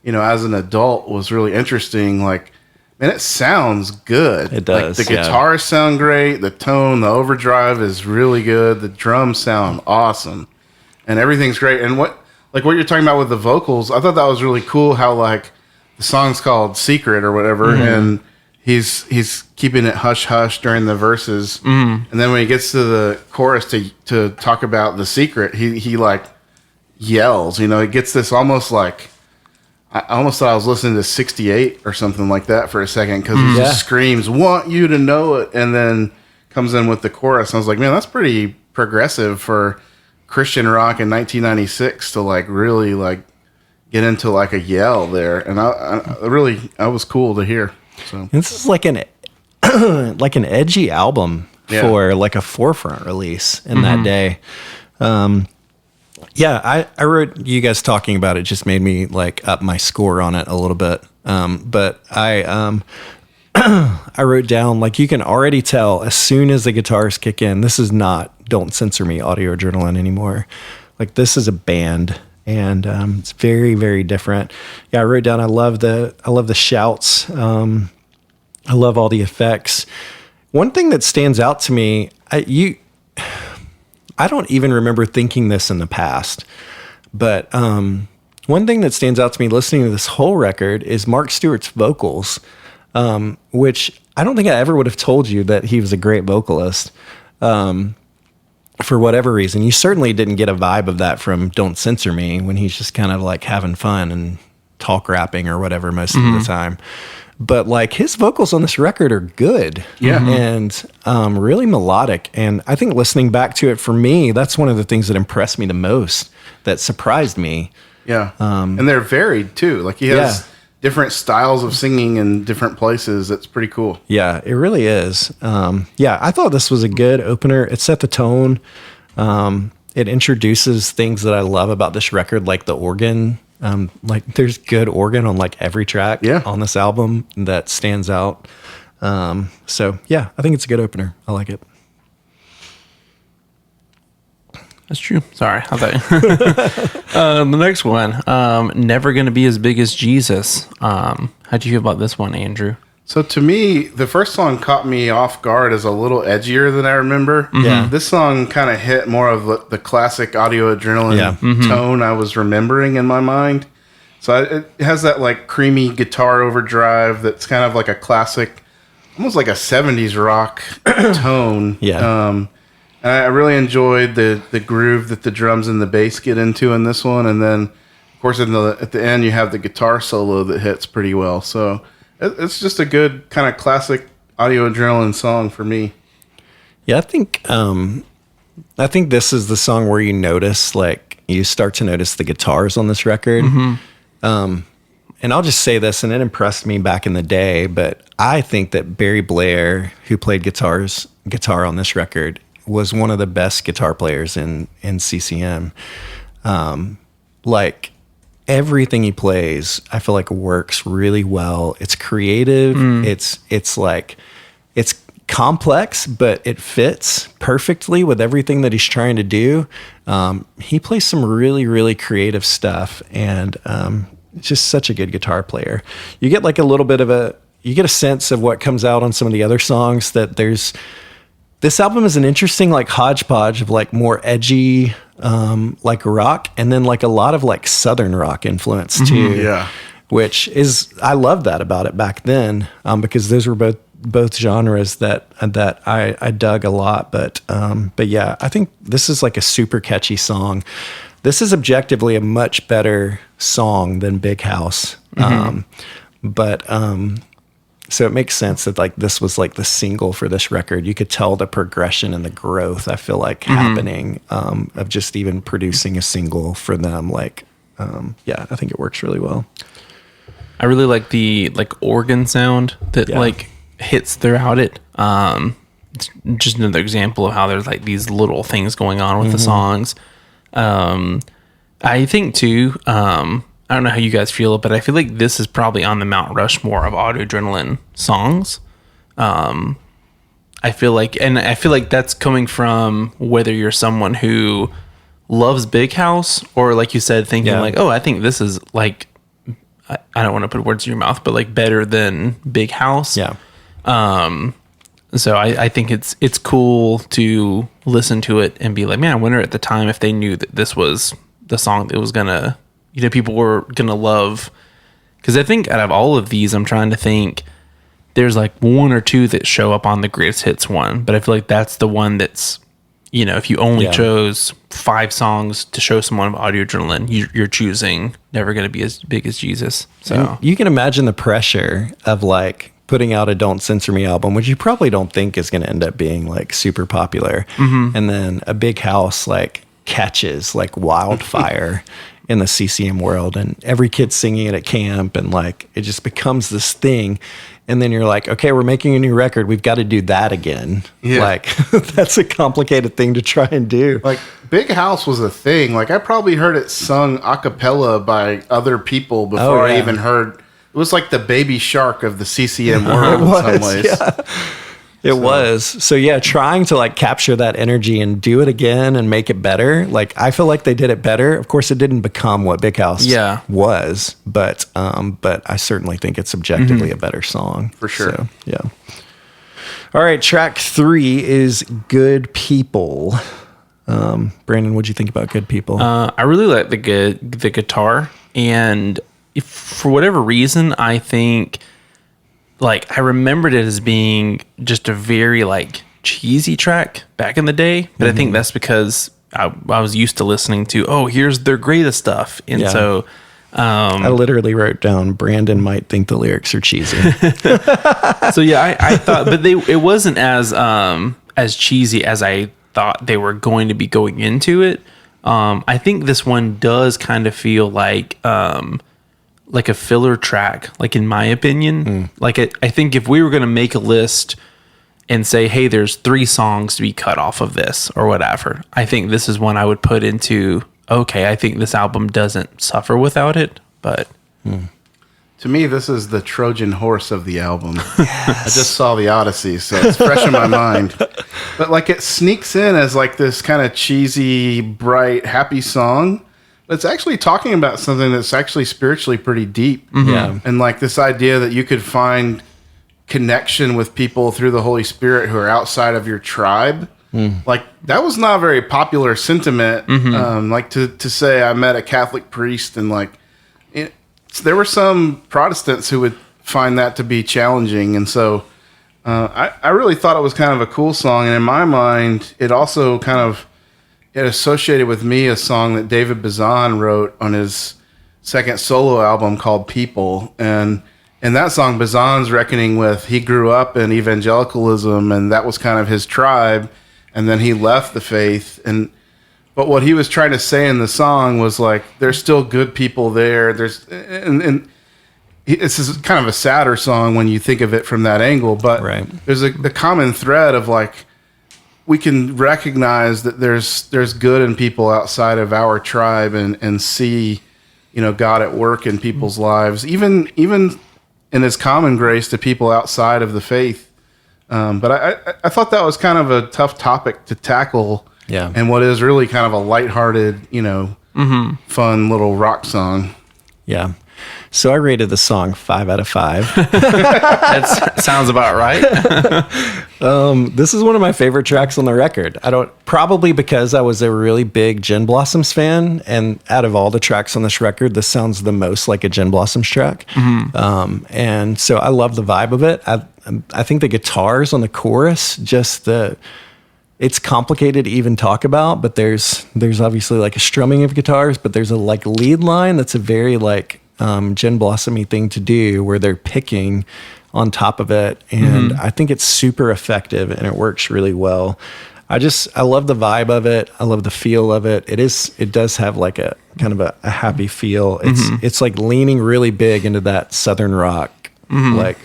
as an adult was really interesting. Like, man, it sounds good. It does. Like, the guitars sound great. The tone, the overdrive is really good. The drums sound awesome. And everything's great. And what you're talking about with the vocals, I thought that was really cool how the song's called Secret or whatever, and he's keeping it hush hush during the verses. And then when he gets to the chorus to talk about the secret, he yells, it gets this almost like, I almost thought I was listening to 68 or something like that for a second, because he just screams, "Want you to know it," and then comes in with the chorus. And I was like, man, that's pretty progressive for Christian rock in 1996 to really get into a yell there. And I was cool to hear. So This is like an edgy album for a Forefront release in that day. I wrote, you guys talking about it just made me up my score on it a little bit. But I wrote down, you can already tell as soon as the guitars kick in, this is not Don't Censor Me Audio Adrenaline anymore. This is a band, and it's very, very different. I wrote down, I love the shouts. I love all the effects. One thing that stands out to me, I don't even remember thinking this in the past, but one thing that stands out to me listening to this whole record is Mark Stewart's vocals, which I don't think I ever would have told you that he was a great vocalist. For whatever reason, you certainly didn't get a vibe of that from Don't Censor Me, when he's just kind of having fun and talk rapping or whatever most of the time. But his vocals on this record are good, and really melodic. And I think listening back to it, for me, that's one of the things that impressed me the most, that surprised me. Yeah, and they're varied too. He has different styles of singing in different places. It's pretty cool. Yeah, it really is. I thought this was a good opener. It set the tone. It introduces things that I love about this record, like the organ. There's good organ on every track on this album that stands out. I think it's a good opener. I like it. That's true. Sorry. I thought the next one, Never Gonna Be As Big As Jesus. How'd you feel about this one, Andrew? So to me, the first song caught me off guard as a little edgier than I remember. Yeah. This song kind of hit more of the classic Audio Adrenaline tone I was remembering in my mind. So it has that creamy guitar overdrive that's kind of like a classic, almost like a 70s rock tone. Yeah. And I really enjoyed the groove that the drums and the bass get into in this one. And then, of course, at the end, you have the guitar solo that hits pretty well. So it's just a good kind of classic Audio Adrenaline song for me. Yeah, I think this is the song where you notice, you start to notice the guitars on this record. And I'll just say this, and it impressed me back in the day, but I think that Barry Blair, who played guitar on this record, was one of the best guitar players in CCM. Everything he plays, I feel works really well. It's creative. It's complex, but it fits perfectly with everything that he's trying to do. He plays some really, really creative stuff, and just such a good guitar player. You get a little bit of you get a sense of what comes out on some of the other songs, that there's this album is an interesting like hodgepodge of like more edgy like rock, and then like a lot of like southern rock influence too. Yeah. Which is, I love that about it back then, because those were both genres that I dug a lot. But yeah, I think this is like a super catchy song. This is objectively a much better song than Big House. So it makes sense that like this was like the single for this record. You could tell the progression and the growth, I feel like, happening of just even producing a single for them. Like, yeah, I think it works really well. I really like the like organ sound that like hits throughout it. It's just another example of how there's like these little things going on with the songs. I think too, I don't know how you guys feel, but I feel like this is probably on the Mount Rushmore of Auto Adrenaline songs. I feel like that's coming from whether you're someone who loves Big House or, like you said, thinking like, oh, I think this is like, I don't want to put words in your mouth, but like better than Big House. Yeah. So I think it's cool to listen to it and be like, man, I wonder at the time if they knew that this was the song that was gonna, people were gonna love. Because I think out of all of these, I'm trying to think, there's like one or two that show up on the greatest hits one, but I feel like that's the one that's, if you only chose 5 songs to show someone of Audio Adrenaline, you're choosing Never Gonna Be As Big As Jesus. So and you can imagine the pressure of like putting out a Don't Censor Me album, which you probably don't think is going to end up being like super popular. And then a Big House like catches like wildfire in the CCM world, and every kid's singing it at camp, and like it just becomes this thing. And then you're like, okay, we're making a new record. We've got to do that again. Yeah. Like that's a complicated thing to try and do. Like Big House was a thing. Like I probably heard it sung a cappella by other people before I even heard. It was like the Baby Shark of the CCM world in some ways. Yeah. It was. So yeah, trying to like capture that energy and do it again and make it better. Like I feel like they did it better. Of course, it didn't become what Big House was, but I certainly think it's objectively a better song. For sure. So, yeah. All right, track 3 is Good People. Brandon, what'd you think about Good People? I really like the guitar, and if, for whatever reason, I think like I remembered it as being just a very like cheesy track back in the day, but I think that's because I was used to listening to, oh, here's their greatest stuff, and so I literally wrote down Brandon might think the lyrics are cheesy. So yeah, I thought, but it wasn't as cheesy as I thought they were going to be going into it. I think this one does kind of feel like a filler track, like in my opinion. Like I think if we were going to make a list and say, hey, there's 3 songs to be cut off of this or whatever, I think this is one I would put into, okay, I think this album doesn't suffer without it, but to me, this is the Trojan horse of the album. I just saw the Odyssey, so it's fresh in my mind. But like it sneaks in as like this kind of cheesy, bright, happy song. But it's actually talking about something that's actually spiritually pretty deep. Yeah. And like this idea that you could find connection with people through the Holy Spirit who are outside of your tribe. Like that was not a very popular sentiment. Like to say I met a Catholic priest, and like there were some Protestants who would find that to be challenging. And so I really thought it was kind of a cool song. And in my mind, it also kind of, it associated with me a song that David Bazan wrote on his second solo album called People. And in that song, Bazan's reckoning with, he grew up in evangelicalism, and that was kind of his tribe. And then he left the faith. But what he was trying to say in the song was like, there's still good people there. And this is kind of a sadder song when you think of it from that angle. But there's the common thread of like, we can recognize that there's good in people outside of our tribe, and see, God at work in people's lives, even in His common grace to people outside of the faith. But I thought that was kind of a tough topic to tackle. Yeah. And what is really kind of a lighthearted, fun little rock song. Yeah. So I rated the song 5 out of 5. That sounds about right. This is one of my favorite tracks on the record. Probably because I was a really big Gin Blossoms fan, and out of all the tracks on this record, this sounds the most like a Gin Blossoms track. And so I love the vibe of it. I think the guitars on the chorus, it's complicated to even talk about, but there's obviously like a strumming of guitars, but there's a like lead line that's a very like Gin Blossom-y thing to do, where they're picking on top of it, and I think it's super effective and it works really well. I love the vibe of it. I love the feel of it. It does have like a kind of a happy feel. It's like leaning really big into that Southern rock, like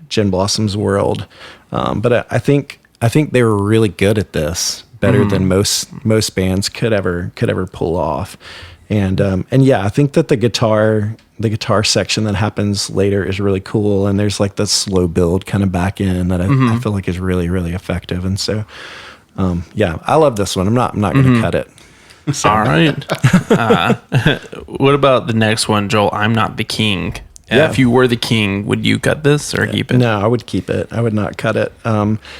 Gin Blossom's world. But I think they were really good at this, better than most bands could ever pull off. And yeah, I think that the guitar section that happens later is really cool. And there's like the slow build kind of back in that I feel like is really, really effective. And so, yeah, I love this one. I'm not going to cut it. So. All right. What about the next one, Joel? I'm Not the King. Yeah. If you were the king, would you cut this or keep it? No, I would keep it. I would not cut it.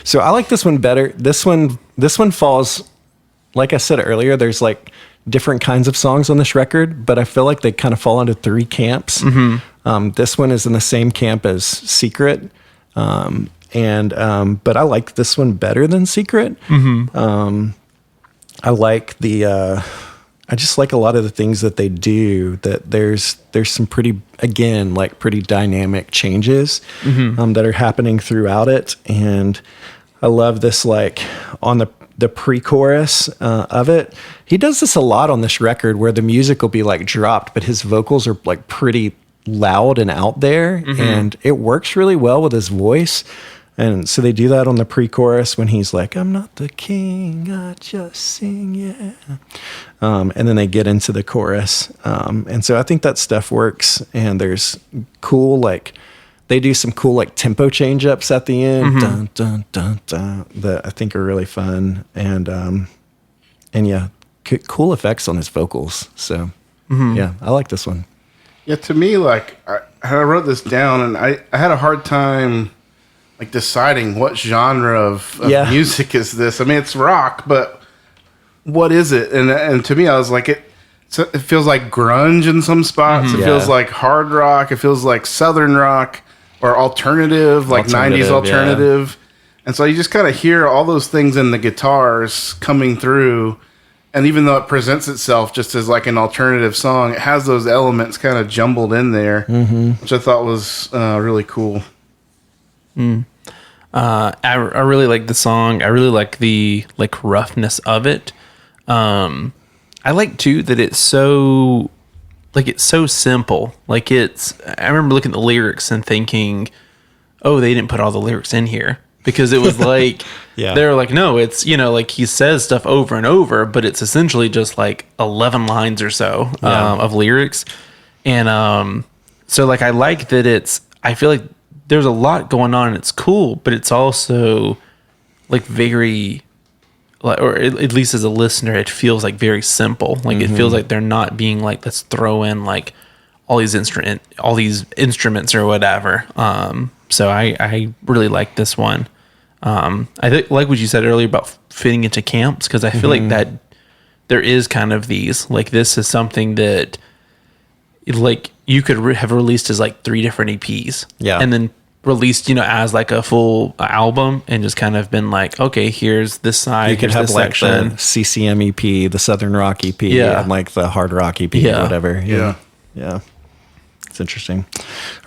So I like this one better. This one falls, like I said earlier, there's like different kinds of songs on this record, but I feel like they kind of fall into 3 camps. This one is in the same camp as Secret. But I like this one better than Secret. I like I just like a lot of the things that they do, that there's some pretty dynamic changes that are happening throughout it. And I love this, like on the pre-chorus of it. He does this a lot on this record, where the music will be like dropped, but his vocals are like pretty loud and out there, and it works really well with his voice. And so they do that on the pre-chorus when he's like, I'm not the king, I just sing, yeah. And then they get into the chorus. And so I think that stuff works. And there's cool, like, they do some cool, like, tempo change-ups at the end, dun, dun, dun, dun, that I think are really fun. And yeah, cool effects on his vocals. So, yeah, I like this one. Yeah, to me, like, I wrote this down, and I had a hard time like deciding what genre of music is this. I mean, it's rock, but what is it? And to me, I was like, it feels like grunge in some spots. It feels like hard rock. It feels like Southern rock or alternative, like 90s alternative. And so you just kind of hear all those things in the guitars coming through. And even though it presents itself just as like an alternative song, it has those elements kind of jumbled in there, which I thought was really cool. I really like the song. I really like the like roughness of it. I like too that it's so simple. Like I remember looking at the lyrics and thinking, oh, they didn't put all the lyrics in here, because it was like they're like, no, it's, like he says stuff over and over, but it's essentially just like 11 lines or so of lyrics. And so like I like that I feel like there's a lot going on and it's cool, but it's also like very, or at least as a listener, it feels like very simple. Like it feels like they're not being like, let's throw in like all these instruments or whatever. So I really like this one. I think, like what you said earlier about fitting into camps, because I feel like that there is kind of these, like, this is something that like you could have released as like 3 different EPs, and then released, as like a full album, and just kind of been like, okay, here's this side. You could have like the CCM EP, the Southern Rock EP, and like the Hard Rock EP or whatever. Yeah. It's interesting.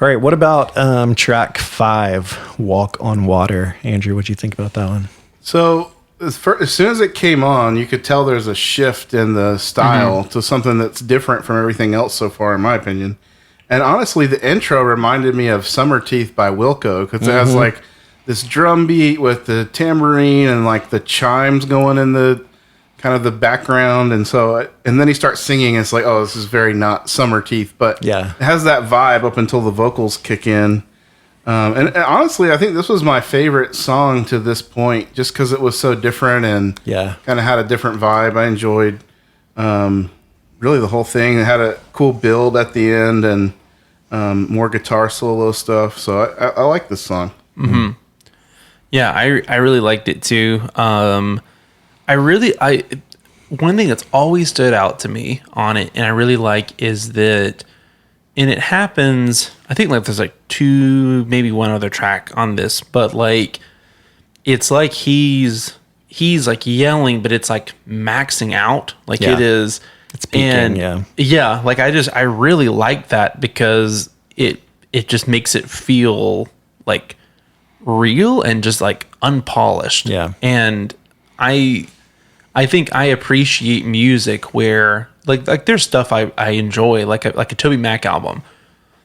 All right, what about track 5, Walk on Water? Andrew, what'd you think about that one? So as soon as it came on, you could tell there's a shift in the style to something that's different from everything else so far, in my opinion. And honestly, the intro reminded me of Summer Teeth by Wilco, because it has like this drum beat with the tambourine and like the chimes going in the kind of the background. And then he starts singing, and it's like, oh, this is very not Summer Teeth, but it has that vibe up until the vocals kick in. And honestly, I think this was my favorite song to this point, just because it was so different and kind of had a different vibe. I enjoyed really the whole thing. It had a cool build at the end, and more guitar solo stuff. So I like this song. Yeah, I really liked it too. One thing that's always stood out to me on it, and I really like, is that, and it happens, I think like there's like two, maybe one other track on this, but like it's like he's like yelling, but it's like maxing out, like Yeah. it is. It's peaking, yeah. Yeah, like I really like that because it just makes it feel like real and just like unpolished. Yeah. And I think I appreciate music where like there's stuff I enjoy, like a Toby Mac album.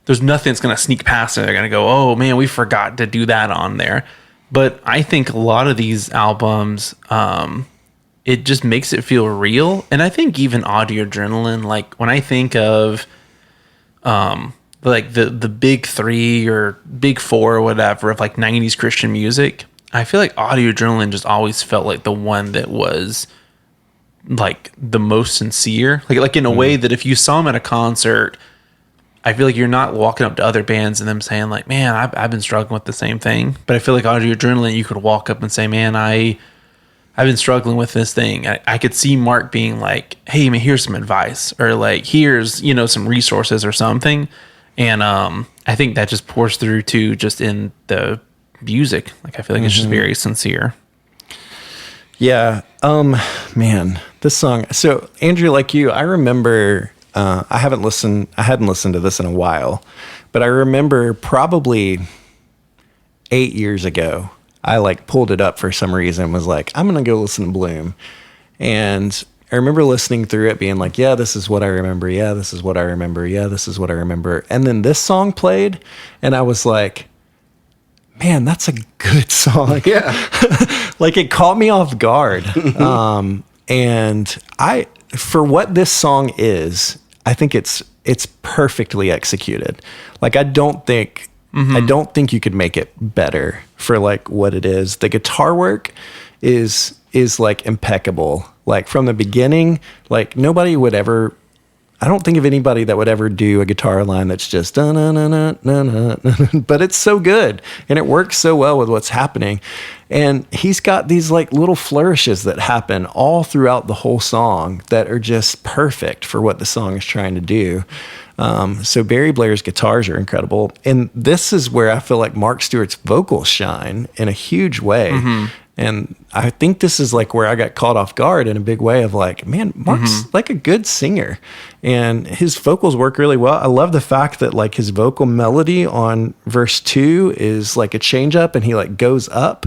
There's nothing that's gonna sneak past it. They're gonna go, oh man, we forgot to do that on there. But I think a lot of these albums, it just makes it feel real. And I think even Audio Adrenaline, like when I think of like the big three or big four or whatever of like 90s Christian music, I feel like Audio Adrenaline just always felt like the one that was like the most sincere. Like in a way that if you saw them at a concert, I feel like you're not walking up to other bands and them saying like, man, I've been struggling with the same thing. But I feel like Audio Adrenaline, you could walk up and say, man, I've been struggling with this thing. I could see Mark being like, hey man, here's some advice, or like, here's, some resources or something. And I think that just pours through too, just in the music. Like I feel like it's just very sincere. Yeah. Man, this song. So Andrew, like you, I remember, I hadn't listened to this in a while, but I remember probably 8 years ago, I like pulled it up for some reason, was like, I'm going to go listen to Bloom. And I remember listening through it being like, yeah, this is what I remember. Yeah, this is what I remember. Yeah, this is what I remember. And then this song played and I was like, man, that's a good song. Yeah. Like it caught me off guard. And for what this song is, I think it's perfectly executed. Like I don't think you could make it better for like what it is. The guitar work is like impeccable. Like from the beginning, like nobody would ever, I don't think of anybody that would ever do a guitar line that's just na na na na na na, but it's so good and it works so well with what's happening. And he's got these like little flourishes that happen all throughout the whole song that are just perfect for what the song is trying to do. So Barry Blair's guitars are incredible. And this is where I feel like Mark Stewart's vocals shine in a huge way. And I think this is like where I got caught off guard in a big way of like, man, Mark's like a good singer and his vocals work really well. I love the fact that like his vocal melody on verse 2 is like a change up and he like goes up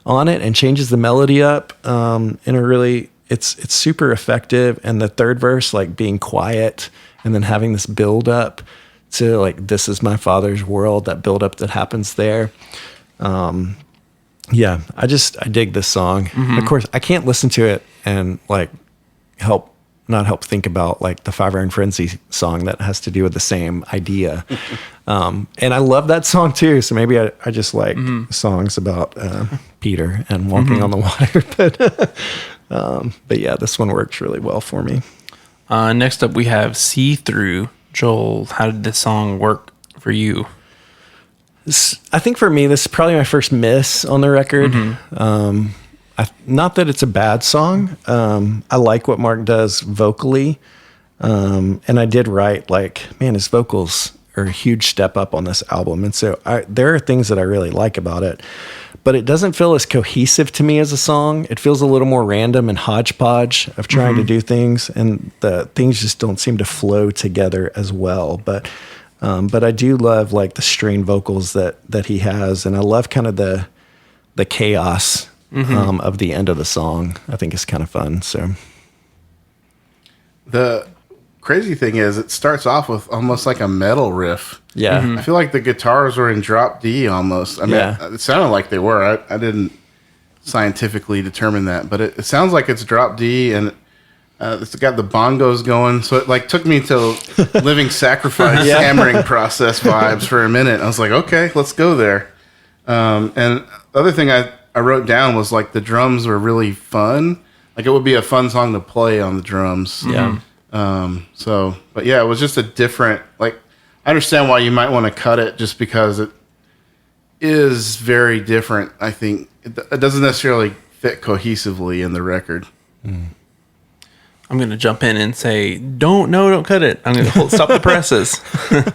on it and changes the melody up in a really, it's super effective. And the third verse, like being quiet and then having this build up to like, this is my Father's world, that build up that happens there. Yeah, I dig this song. Of course, I can't listen to it and like not help think about like the 5 Iron Frenzy song that has to do with the same idea. And I love that song too. So maybe I just like songs about Peter and walking on the water. But yeah, this one works really well for me. Next up, we have See Through. Joel, how did this song work for you? I think for me, this is probably my first miss on the record. Not that it's a bad song. I like what Mark does vocally. And I did write like, man, his vocals are a huge step up on this album. And so there are things that I really like about it, but it doesn't feel as cohesive to me as a song. It feels a little more random and hodgepodge of trying to do things. And the things just don't seem to flow together as well. But I do love like the strained vocals that he has, and I love kind of the chaos of the end of the song. I think it's kind of fun. So the crazy thing is, it starts off with almost like a metal riff. yeah, I feel like the guitars were in drop D almost. I mean, Yeah. it sounded like they were. I didn't scientifically determine that, but it sounds like it's drop D and. It's got the bongos going, so it like took me to Living Sacrifice hammering process vibes for a minute. I was like, okay, let's go there. And the other thing I wrote down was like the drums were really fun. Like it would be a fun song to play on the drums. Yeah. But yeah, it was just a different, like I understand why you might want to cut it, just because it is very different. I think it doesn't necessarily fit cohesively in the record. I'm going to jump in and say, don't cut it. I'm going to stop the presses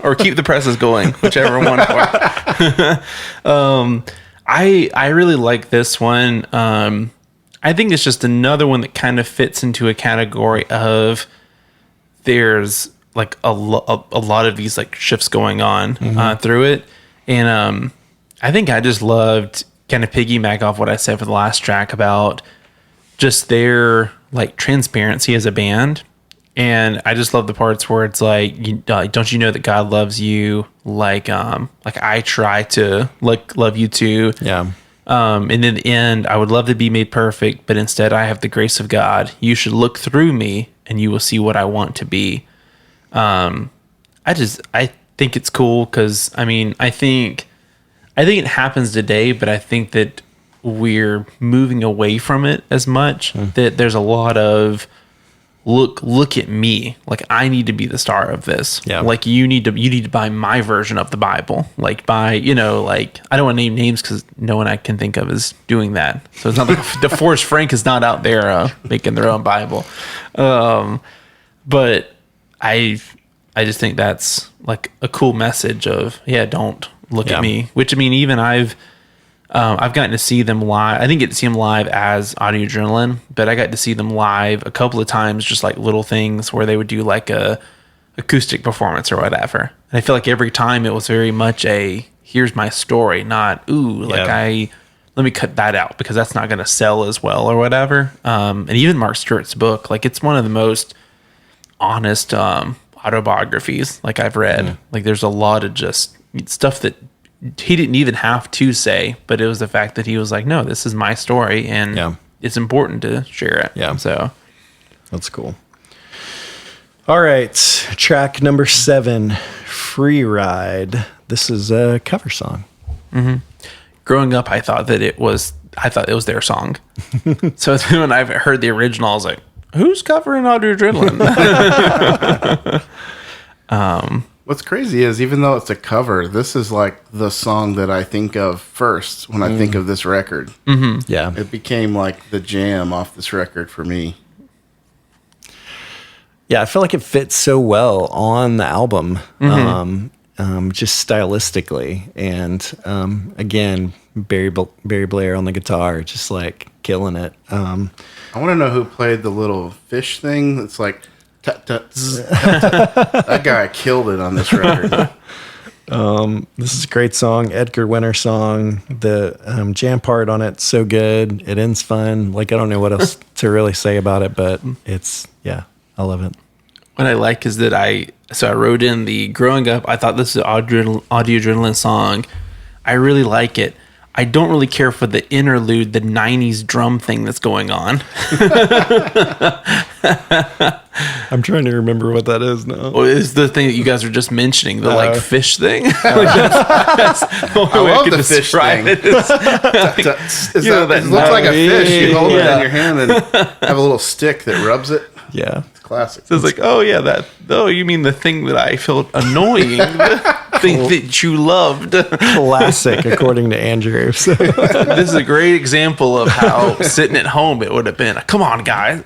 or keep the presses going, whichever one. I really like this one. I think it's just another one that kind of fits into a category of there's like a lot of these like shifts going on through it. And I think I just loved kind of piggyback off what I said for the last track about just their like transparency as a band. And I just love the parts where it's like, don't you know that God loves you? Like I try to love you too. Yeah. And in the end, I would love to be made perfect, but instead I have the grace of God. You should look through me and you will see what I want to be. I think it's cool because I think it happens today, but I think that we're moving away from it as much. That there's a lot of look at me, like I need to be the star of this. Yeah. Like you need to buy my version of the Bible. Like like I don't want to name names because no one I can think of is doing that. So it's not like DeForest Frank is not out there making their own Bible. But I just think that's like a cool message of don't look at me. Which even I've gotten to see them live. I didn't get to see them live as Audio Adrenaline, but I got to see them live a couple of times, just like little things where they would do like a acoustic performance or whatever. And I feel like every time it was very much here's my story, not let me cut that out because that's not going to sell as well or whatever. And even Mark Stewart's book, like it's one of the most honest autobiographies like I've read. Like there's a lot of just stuff that he didn't even have to say, but it was the fact that he was like, no, this is my story and it's important to share it. Yeah. So That's cool. All right. Track number 7, Free Ride. This is a cover song. growing up, I thought it was their song. So when I heard the original, I was like, who's covering Audio Adrenaline? What's crazy is even though it's a cover, this is like the song that I think of first when I think of this record. Mm-hmm. Yeah. It became like the jam off this record for me. Yeah, I feel like it fits so well on the album, just stylistically. And again, Barry Blair on the guitar, just like killing it. I want to know who played the little fish thing. It's like, tut, tut, zzz, tut, tut. That guy killed it on this record. This is a great song, Edgar Winter song. The jam part on it's so good. It ends fun. Like, I don't know what else to really say about it, but it's, yeah, I love it. What I like is that I wrote in the growing up, I thought this is an Audio Adrenaline song. I really like it. I don't really care for the interlude, the 90s drum thing that's going on. I'm trying to remember what that is now. Well, it's the thing that you guys were just mentioning, the like fish thing. Like, that's the only I way love could the fish describe thing. it is- It looks like a fish. You hold it in your hand and have a little stick that rubs it. Yeah. It's classic. So it's like, oh yeah, you mean the thing that I felt annoying, the thing that you loved. Classic, according to Andrew. So. This is a great example of how sitting at home it would have been. Come on, guys.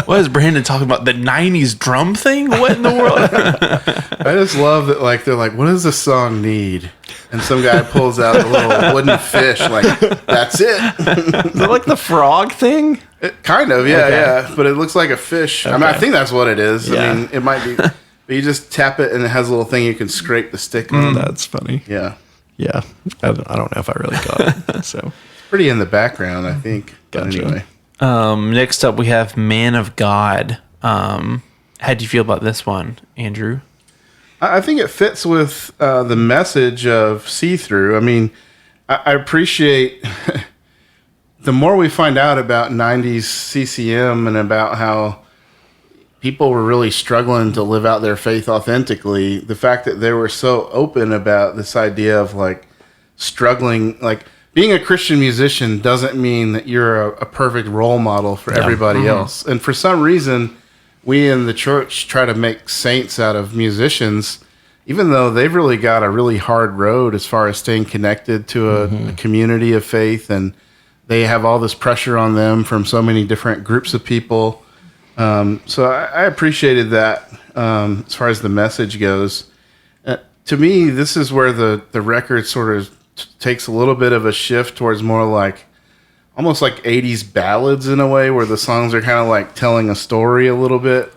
What is Brandon talking about? The 90s drum thing? What in the world? I just love that. Like, they're like, what does this song need? And some guy pulls out a little wooden fish. Like, that's it. Is it like the frog thing? Kind of, yeah, Okay. yeah. But it looks like a fish. I mean, I think that's what it is. Yeah. I mean, it might be. But you just tap it and it has a little thing you can scrape the stick on. That's funny. Yeah. Yeah. I don't know if I really got it. So, Pretty in the background, I think. But Gotcha. anyway. Next up, we have Man of God. How do you feel about this one, Andrew? I think it fits with the message of See-Through. I mean, I appreciate the more we find out about 90s CCM and about how people were really struggling to live out their faith authentically, the fact that they were so open about this idea of like struggling, like being a Christian musician doesn't mean that you're a perfect role model for everybody else. And for some reason, we in the church try to make saints out of musicians, even though they've really got a really hard road as far as staying connected to a community of faith, and they have all this pressure on them from so many different groups of people. So I appreciated that as far as the message goes. To me, this is where the record sort of takes a little bit of a shift towards more like almost like 80s ballads in a way, where the songs are kind of like telling a story a little bit.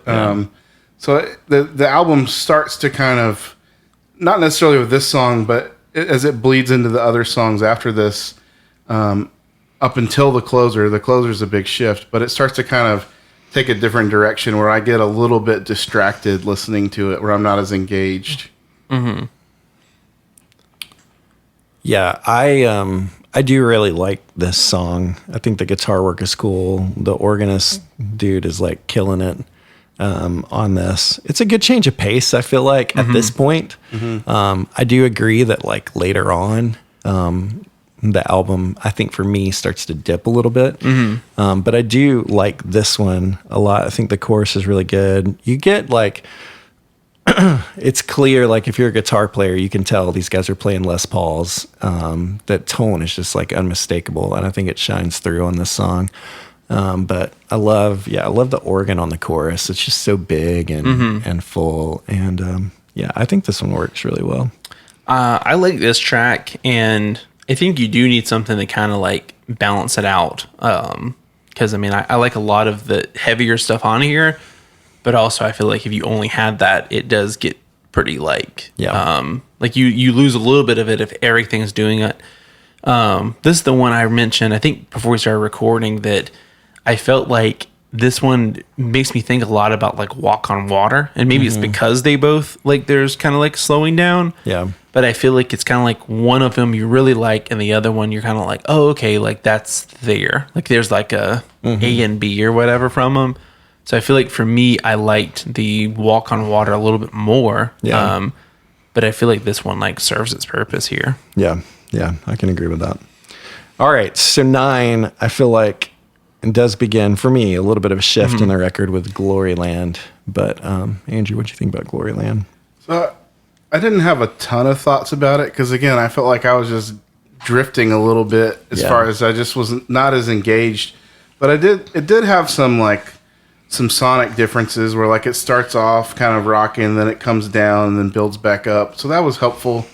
So the album starts to kind of, not necessarily with this song, but as it bleeds into the other songs after this, up until the closer's a big shift, but it starts to kind of take a different direction where I get a little bit distracted listening to it, where I'm not as engaged. Mm-hmm. Yeah, I do really like this song. I think the guitar work is cool. The organist dude is like killing it on this. It's a good change of pace, I feel like, at this point. I do agree that like later on, the album, I think for me, starts to dip a little bit. But I do like this one a lot. I think the chorus is really good. You get like, it's clear, like if you're a guitar player, you can tell these guys are playing Les Pauls. That tone is just like unmistakable, and I think it shines through on this song. But I love the organ on the chorus. It's just so big and full, and I think this one works really well. I like this track, and I think you do need something to kind of like balance it out. Because I mean, I like a lot of the heavier stuff on here. But also, I feel like if you only had that, it does get pretty like you lose a little bit of it if everything's doing it. This is the one I mentioned, I think, before we started recording, that I felt like this one makes me think a lot about like Walk on Water, and maybe it's because they both like there's kind of like slowing down. Yeah. But I feel like it's kind of like one of them you really like, and the other one you're kind of like, oh, okay, like that's there. Like there's like a A and B or whatever from them. So I feel like for me, I liked the Walk on Water a little bit more. Yeah. But I feel like this one like serves its purpose here. Yeah, I can agree with that. All right, so 9, I feel like it does begin, for me, a little bit of a shift in the record with Glory Land. But Andrew, what do you think about Glory Land? So I didn't have a ton of thoughts about it, because again, I felt like I was just drifting a little bit as far as I just was not as engaged. But it did have some sonic differences where like it starts off kind of rocking, then it comes down and then builds back up. So that was helpful.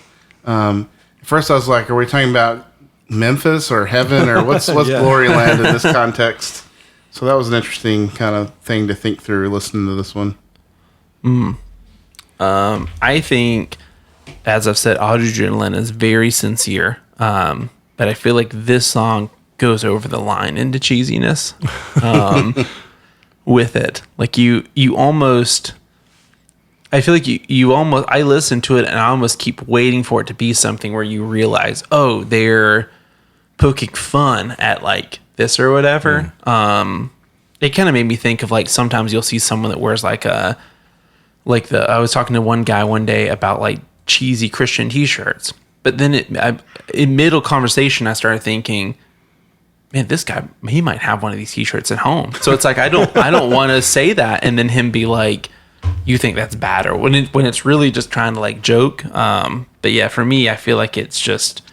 At first I was like, are we talking about Memphis or heaven, or what's Glory Land in this context? So that was an interesting kind of thing to think through listening to this one. I think, as I've said, Adrenaline is very sincere. But I feel like this song goes over the line into cheesiness. With it, like you almost, I feel like you almost, I listen to it and I almost keep waiting for it to be something where you realize, oh, they're poking fun at like this or whatever. It kind of made me think of like sometimes you'll see someone that wears like I was talking to one guy one day about like cheesy Christian t-shirts, but then in middle conversation I started thinking, man, this guy, he might have one of these t-shirts at home. So it's like, I don't want to say that. And then him be like, you think that's bad, or when it's really just trying to like joke. But yeah, for me, I feel like it's just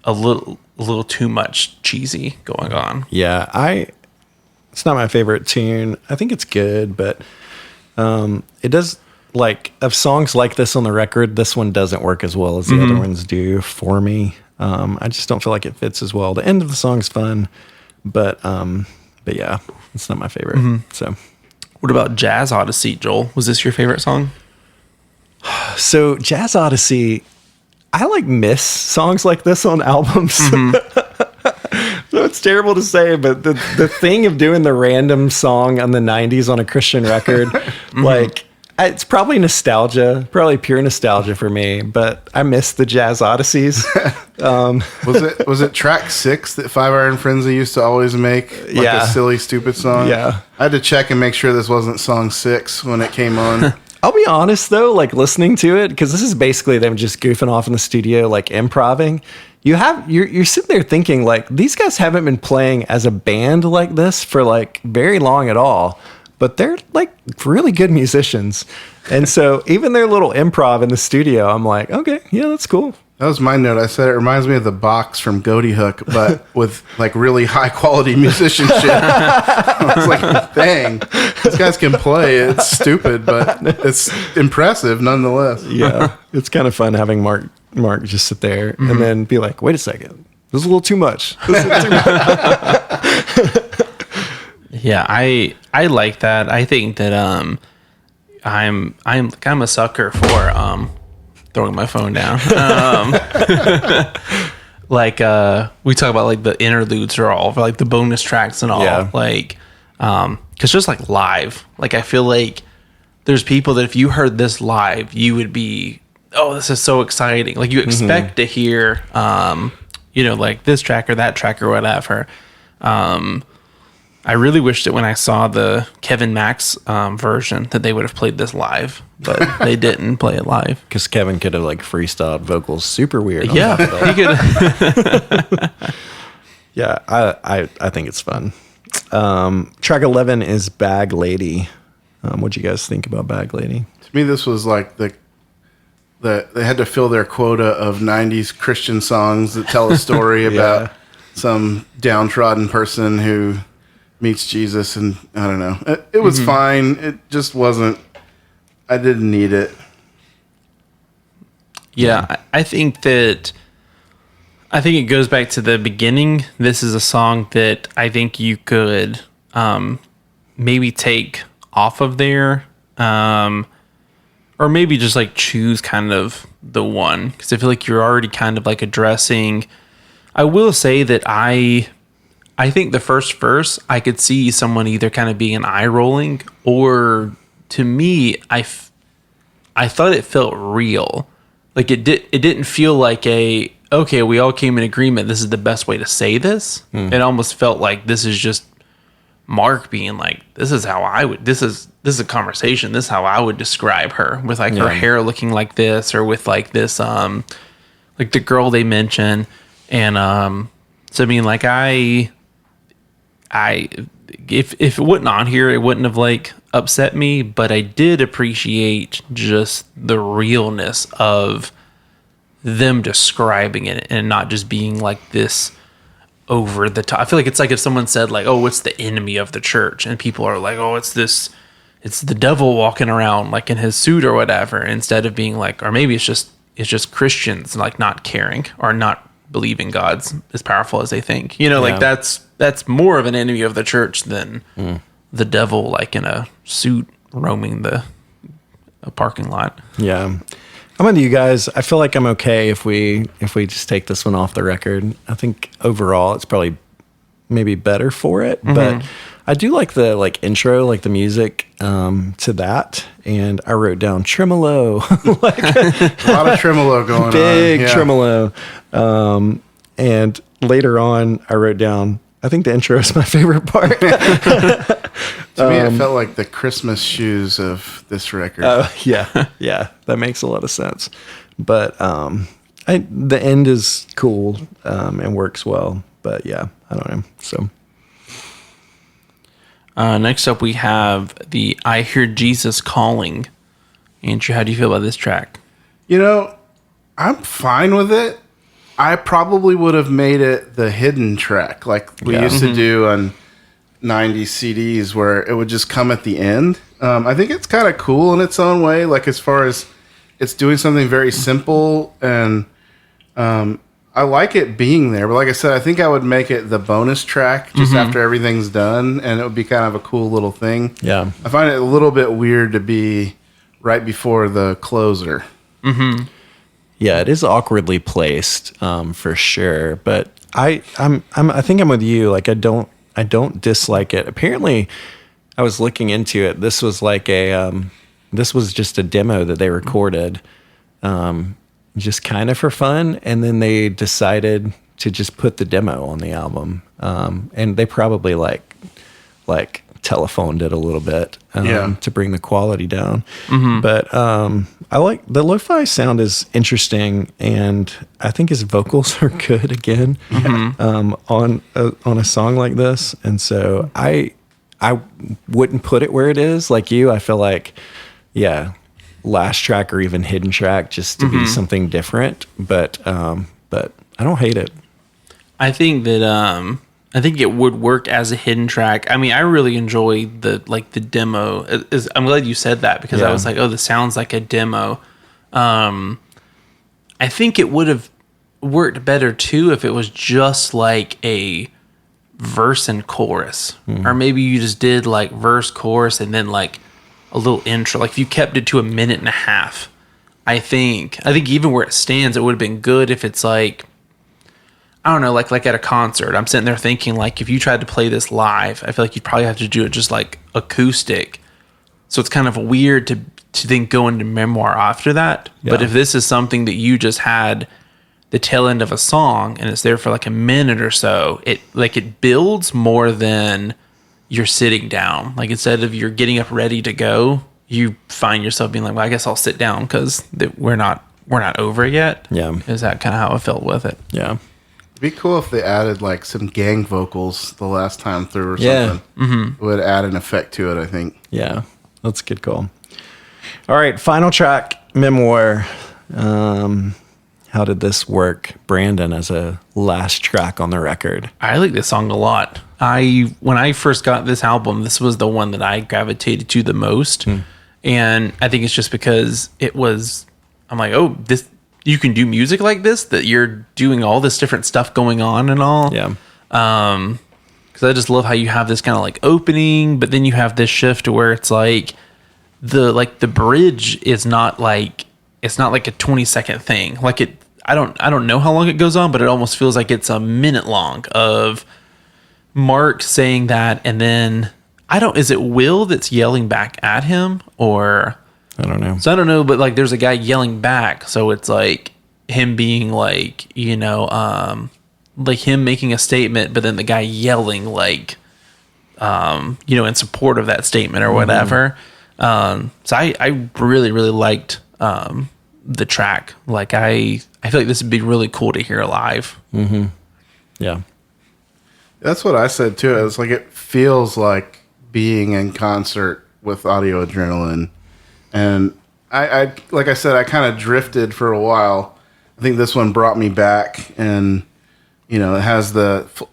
a little too much cheesy going on. Yeah. It's not my favorite tune. I think it's good, but it does, like, of songs like this on the record, this one doesn't work as well as the other ones do for me. I just don't feel like it fits as well. The end of the song's fun, but yeah, it's not my favorite. So, what about Jazz Odyssey, Joel? Was this your favorite song? So Jazz Odyssey, I like miss songs like this on albums. So it's terrible to say, but the thing of doing the random song on the 90s on a Christian record, like, it's probably nostalgia, probably pure nostalgia for me, but I miss the Jazz Odysseys. Was it track 6 that Five Iron Frenzy used to always make? Like a silly, stupid song? Yeah. I had to check and make sure this wasn't song 6 when it came on. I'll be honest though, like listening to it, because this is basically them just goofing off in the studio, like improving. You're sitting there thinking like, these guys haven't been playing as a band like this for like very long at all. but they're like really good musicians. And so even their little improv in the studio, I'm like, okay, yeah, that's cool. That was my note. I said it reminds me of the box from Goaty Hook, but with like really high quality musicianship. I was like, dang, these guys can play. It's stupid, but it's impressive nonetheless. Yeah, it's kind of fun having Mark just sit there and then be like, wait a second, this is a little too much. This is a little too much. Yeah, I like that. I think that I'm a sucker for throwing my phone down. Like we talk about like the interludes are all like the bonus tracks and all. Yeah. Like because just like live, like I feel like there's people that if you heard this live, you would be, oh, this is so exciting. Like you expect to hear like this track or that track or whatever. I really wished that when I saw the Kevin Max version that they would have played this live, but they didn't play it live. Because Kevin could have like freestyled vocals super weird. on Yeah, top of that. he could. Yeah, I think it's fun. Track 11 is Bag Lady. What'd you guys think about Bag Lady? To me, this was like they had to fill their quota of 90s Christian songs that tell a story about some downtrodden person who meets Jesus, and I don't know. It was fine. It just wasn't. I didn't need it. Yeah, I think it goes back to the beginning. This is a song that I think you could maybe take off of there, or maybe just like choose kind of the one, because I feel like you're already kind of like addressing. I will say that I think the first verse, I could see someone either kind of being eye rolling, or to me, I thought it felt real. Like it didn't feel like okay, we all came in agreement, this is the best way to say this. It almost felt like this is just Mark being like, this is a conversation. This is how I would describe her, with like her hair looking like this, or with like this, like the girl they mention. And, so I mean, like if it wasn't on here, it wouldn't have like upset me, but I did appreciate just the realness of them describing it and not just being like this over the top. I feel like it's like if someone said like, oh, what's the enemy of the church? And people are like, oh, it's the devil walking around like in his suit or whatever, instead of being like, or maybe it's just Christians like not caring or not believing God's as powerful as they think. Like that's more of an enemy of the church than the devil like in a suit roaming a parking lot. Yeah. I'm with you guys. I feel like I'm okay if we just take this one off the record. I think overall it's probably maybe better for it, but I do like the like intro, like the music to that. And I wrote down tremolo, like A lot of tremolo going on. big Yeah. tremolo. And later on, I wrote down, I think the intro is my favorite part. To me, it felt like the Christmas shoes of this record. Yeah, that makes a lot of sense. But the end is cool and works well. But yeah, I don't know. So Next up, we have the I Hear Jesus Calling. Andrew, how do you feel about this track? I'm fine with it. I probably would have made it the hidden track like we used to do on 90s CDs, where it would just come at the end. I think it's kind of cool in its own way, like as far as it's doing something very simple, and I like it being there. But like I said, I think I would make it the bonus track just after everything's done, and it would be kind of a cool little thing. yeah. I find it a little bit weird to be right before the closer. Yeah, it is awkwardly placed, for sure. But I think I'm with you. Like I don't dislike it. Apparently, I was looking into it. This was like this was just a demo that they recorded, just kind of for fun, and then they decided to just put the demo on the album. And they probably like telephoned it a little bit to bring the quality down. But I like the lo-fi sound is interesting, and I think his vocals are good again on a song like this. And so I I wouldn't put it where it is like you. I feel like, yeah, last track or even hidden track just to be something different. But I don't hate it. I think that I think it would work as a hidden track. I mean, I really enjoy the demo. I'm glad you said that because I was like, oh, this sounds like a demo. I think it would have worked better too if it was just like a verse and chorus, or maybe you just did like verse, chorus, and then like a little intro. Like if you kept it to 1.5 minutes, I think even where it stands, it would have been good if it's like, I don't know, like at a concert. I'm sitting there thinking like if you tried to play this live, I feel like you'd probably have to do it just like acoustic. So it's kind of weird to then go into memoir after that. Yeah. But if this is something that you just had the tail end of a song and it's there for like a minute or so, it builds more than you're sitting down. Like instead of you're getting up ready to go, you find yourself being like, well, I guess I'll sit down because we're not over yet. Yeah. Is that kind of how I felt with it? Yeah. It'd be cool if they added like some gang vocals the last time through or Yeah. something. It would add an effect to it, I think. Yeah. That's a good call. All right. Final track, Memoir. How did this work, Brandon, as a last track on the record? I like this song a lot. When I first got this album, this was the one that I gravitated to the most. And I think it's just because I'm like, oh, this, you can do music like this, that you're doing all this different stuff going on and all. Yeah. Because I just love how you have this kind of like opening, but then you have this shift to where it's like the bridge is not like, it's not like a 20-second thing. Like I don't know how long it goes on, but it almost feels like it's a minute long of Mark saying that, and then is it Will that's yelling back at him, or I don't know. so I don't know, but like there's a guy yelling back, so it's like him being like, like him making a statement, but then the guy yelling like, in support of that statement or whatever. So I really, really liked the track. Like I feel like this would be really cool to hear live. Yeah. That's what I said too. It's like it feels like being in concert with Audio Adrenaline. And I like I said, I kind of drifted for a while. I think this one brought me back, and it has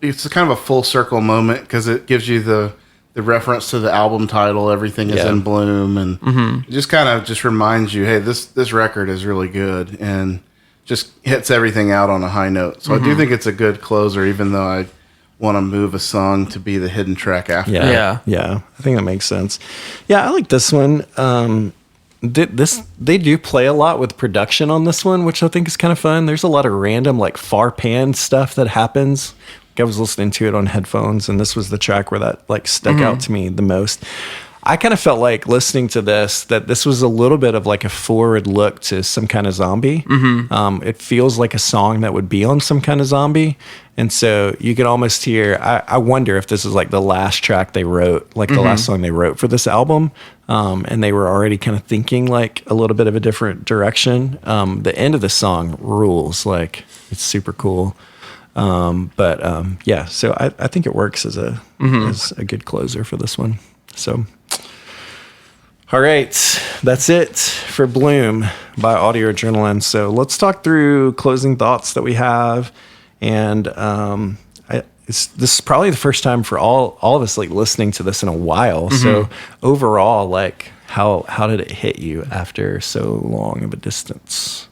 it's kind of a full circle moment because it gives you the reference to the album title, Everything is in Bloom, and it just kind of just reminds you, hey, this record is really good, and just hits everything out on a high note. So I do think it's a good closer, even though I want to move a song to be the hidden track after. Yeah. I think that makes sense. Yeah, I like this one. They do play a lot with production on this one, which I think is kind of fun. There's a lot of random like far pan stuff that happens. I was listening to it on headphones, and this was the track where that like stuck out to me the most. I kind of felt like listening to this, that this was a little bit of like a forward look to Some Kind of Zombie. It feels like a song that would be on Some Kind of Zombie. And so you could almost hear, I wonder if this is like the last track they wrote, like the last song they wrote for this album. And they were already kind of thinking like a little bit of a different direction. The end of the song rules, like it's super cool. Yeah, so I think it works as a good closer for this one. So, all right, that's it for Bloom by Audio Adrenaline. So let's talk through closing thoughts that we have. And this is probably the first time for all of us like listening to this in a while. So overall, like how did it hit you after so long of a distance?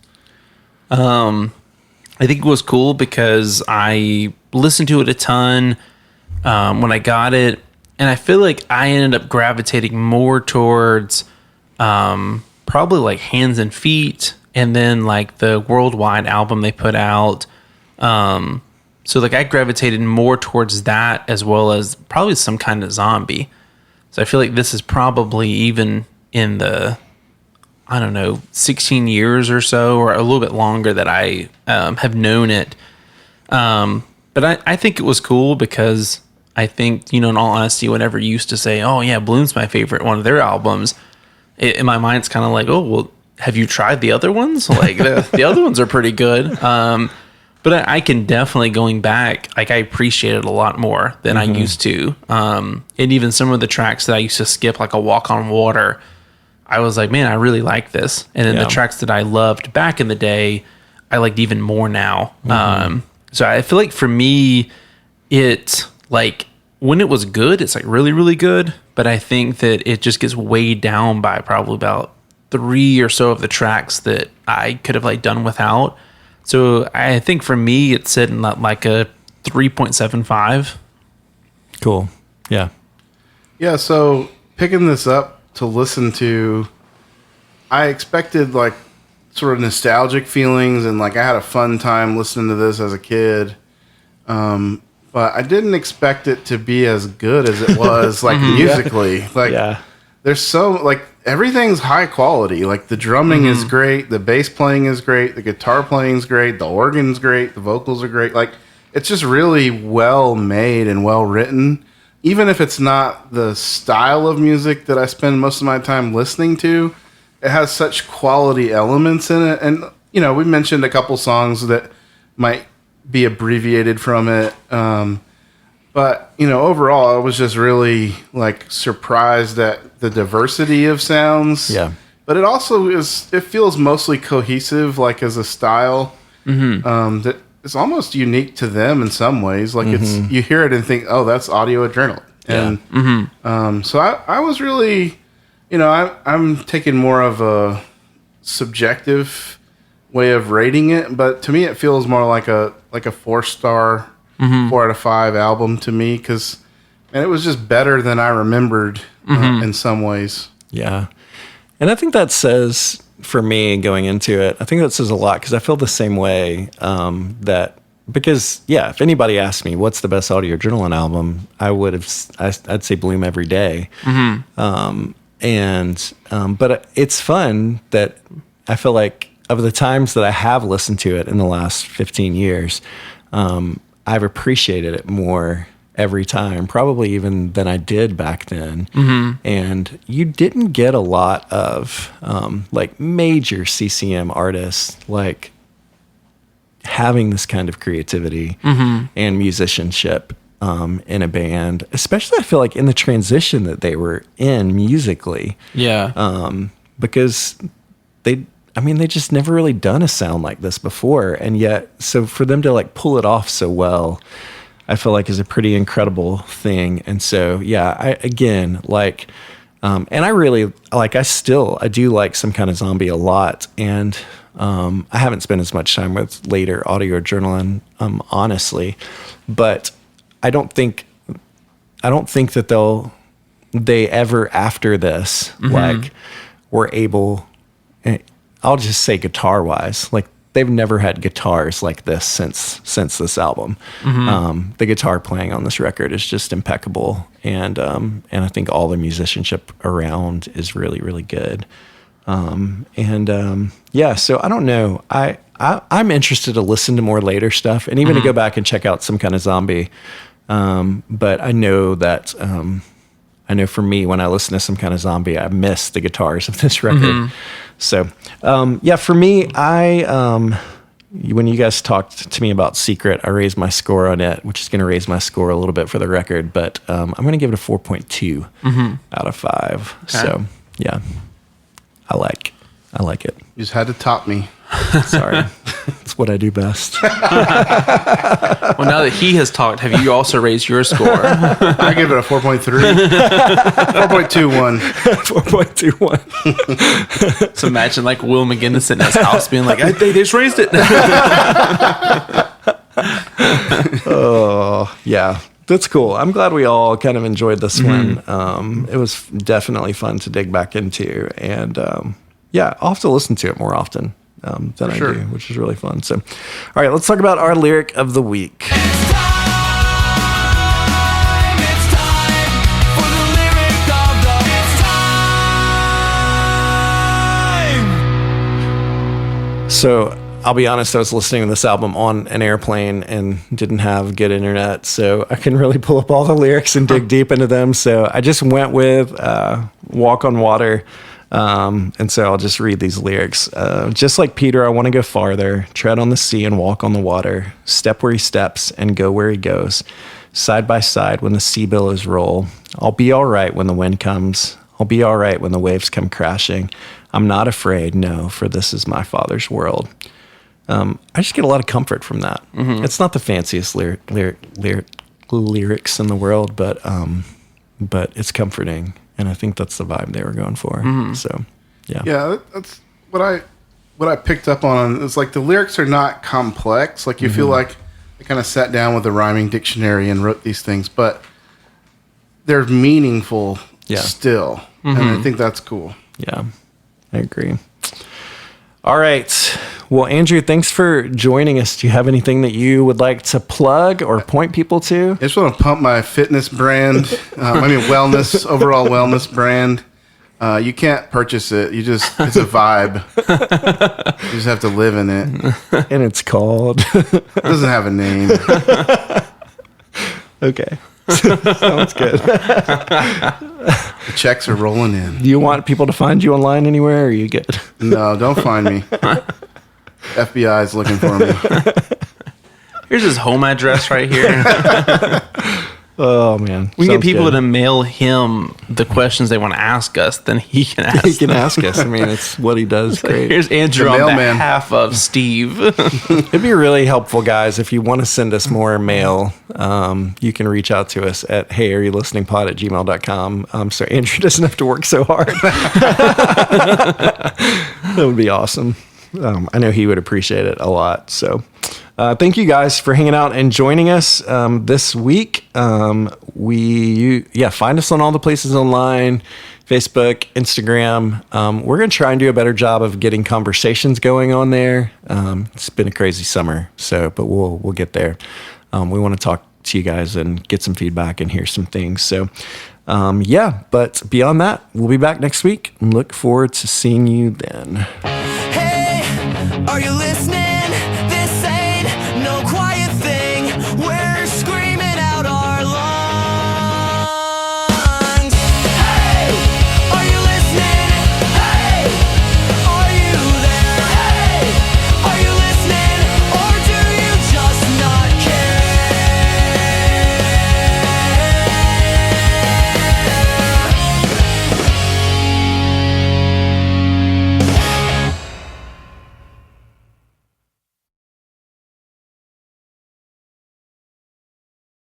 I think it was cool because I listened to it a ton when I got it, and I feel like I ended up gravitating more towards probably like Hands and Feet, and then like the worldwide album they put out. So like I gravitated more towards that, as well as probably Some Kind of Zombie. So I feel like this is probably even in the, I don't know, 16 years or so, or a little bit longer that I have known it. But I think it was cool because I think, in all honesty, whenever you used to say, oh yeah, Bloom's my favorite, one of their albums, in my mind it's kind of like, oh, well, have you tried the other ones? Like the other ones are pretty good. But But I can definitely, going back, like I appreciate it a lot more than I used to. And even some of the tracks that I used to skip, like a Walk on Water, I was like, man, I really like this. And then the tracks that I loved back in the day, I liked even more now. So I feel like for me, it like when it was good, it's like really, really good. But I think that it just gets weighed down by probably about 3 or so of the tracks that I could have like done without. So I think for me, it's sitting at like a 3.75. Cool. Yeah. Yeah, so picking this up to listen to, I expected like sort of nostalgic feelings and like I had a fun time listening to this as a kid. But I didn't expect it to be as good as it was like musically. Like there's so like everything's high quality. Like the drumming is great, the bass playing is great, the guitar playing is great, the organ's great, the vocals are great. Like it's just really well made and well written. Even if it's not the style of music that I spend most of my time listening to, it has such quality elements in it. And, you know, we mentioned a couple songs that might be abbreviated from it. But, you know, overall, I was just really, like, surprised at the diversity of sounds. Yeah. But it also it feels mostly cohesive, like, as a style that is almost unique to them in some ways. Like, it's you hear it and think, oh, that's Audio Adrenaline. And so I was really, you know, I'm taking more of a subjective way of rating it. But to me, it feels more like a 4-star 4 out of 5 album to me because it was just better than I remembered in some ways. Yeah. And I think that says, for me going into it, I think that says a lot because I feel the same way because if anybody asked me what's the best Audio Adrenaline album, I'd say Bloom Every Day. But it's fun that I feel like of the times that I have listened to it in the last 15 years, I've appreciated it more every time, probably even than I did back then. And you didn't get a lot of like major CCM artists like having this kind of creativity and musicianship in a band, especially I feel like in the transition that they were in musically. Because they just never really done a sound like this before. And yet, so for them to like pull it off so well, I feel like is a pretty incredible thing. And so, and I really like, I do like Some Kind of Zombie a lot. And I haven't spent as much time with later Audio Adrenaline, honestly, but I don't think that they ever after this, like were able, I'll just say guitar wise, like they've never had guitars like this since this album. The guitar playing on this record is just impeccable. And I think all the musicianship around is really, really good. So I don't know. I'm interested to listen to more later stuff and even to go back and check out Some Kind of Zombie. But I know that, for me, when I listen to Some Kind of Zombie, I miss the guitars of this record. So, for me, when you guys talked to me about Secret, I raised my score on it, which is going to raise my score a little bit for the record, but I'm going to give it a 4.2 out of 5. Okay. So, yeah, I like it. You just had to top me. Sorry. It's what I do best. Well, now that he has talked, have you also raised your score? I give it a 4.3. 4.21. 4.21. So imagine like Will McGinnis sitting in his house being like, they just raised it. Oh, yeah. That's cool. I'm glad we all kind of enjoyed this one. It was definitely fun to dig back into. And I'll have to listen to it more often than I do, which is really fun. So, all right, let's talk about our lyric of the week. It's time for the lyric of the time. So I'll be honest, I was listening to this album on an airplane and didn't have good internet, so I couldn't really pull up all the lyrics and dig deep into them. So I just went with Walk on Water And so I'll just read these lyrics. Just like Peter, I want to go farther, tread on the sea and walk on the water, step where he steps and go where he goes, side by side when the sea billows roll. I'll be all right when the wind comes. I'll be all right when the waves come crashing. I'm not afraid, no, for this is my Father's world. I just get a lot of comfort from that. It's not the fanciest lyrics in the world, but it's comforting, and I think that's the vibe they were going for. So, yeah. Yeah, that's what I picked up on. It's like the lyrics are not complex. Like you feel like they kind of sat down with a rhyming dictionary and wrote these things, but they're meaningful still, and I think that's cool. Yeah, I agree. All right. Well, Andrew, thanks for joining us. Do you have anything that you would like to plug or point people to? I just want to pump my fitness brand. Overall wellness brand. You can't purchase it. It's a vibe. You just have to live in it. And it's called... It doesn't have a name. Okay. Sounds good. The checks are rolling in. Do you want people to find you online anywhere, or are you good? No, don't find me. FBI's looking for me. Here's his home address right here. Oh, man. We can get Sounds people good. to mail him the questions they want to ask us, then he can ask He can them. ask us. I mean, it's what he does great. Here's Andrew The on mailman. behalf of Steve. It'd be really helpful, guys, if you want to send us more mail. You can reach out to us at heyareyoullisteningpod@gmail.com. So Andrew doesn't have to work so hard. That would be awesome. I know he would appreciate it a lot. So thank you guys for hanging out and joining us this week. Find us on all the places online, Facebook, Instagram. We're going to try and do a better job of getting conversations going on there. It's been a crazy summer, but we'll get there. We want to talk to you guys and get some feedback and hear some things. So, but beyond that, we'll be back next week and look forward to seeing you then.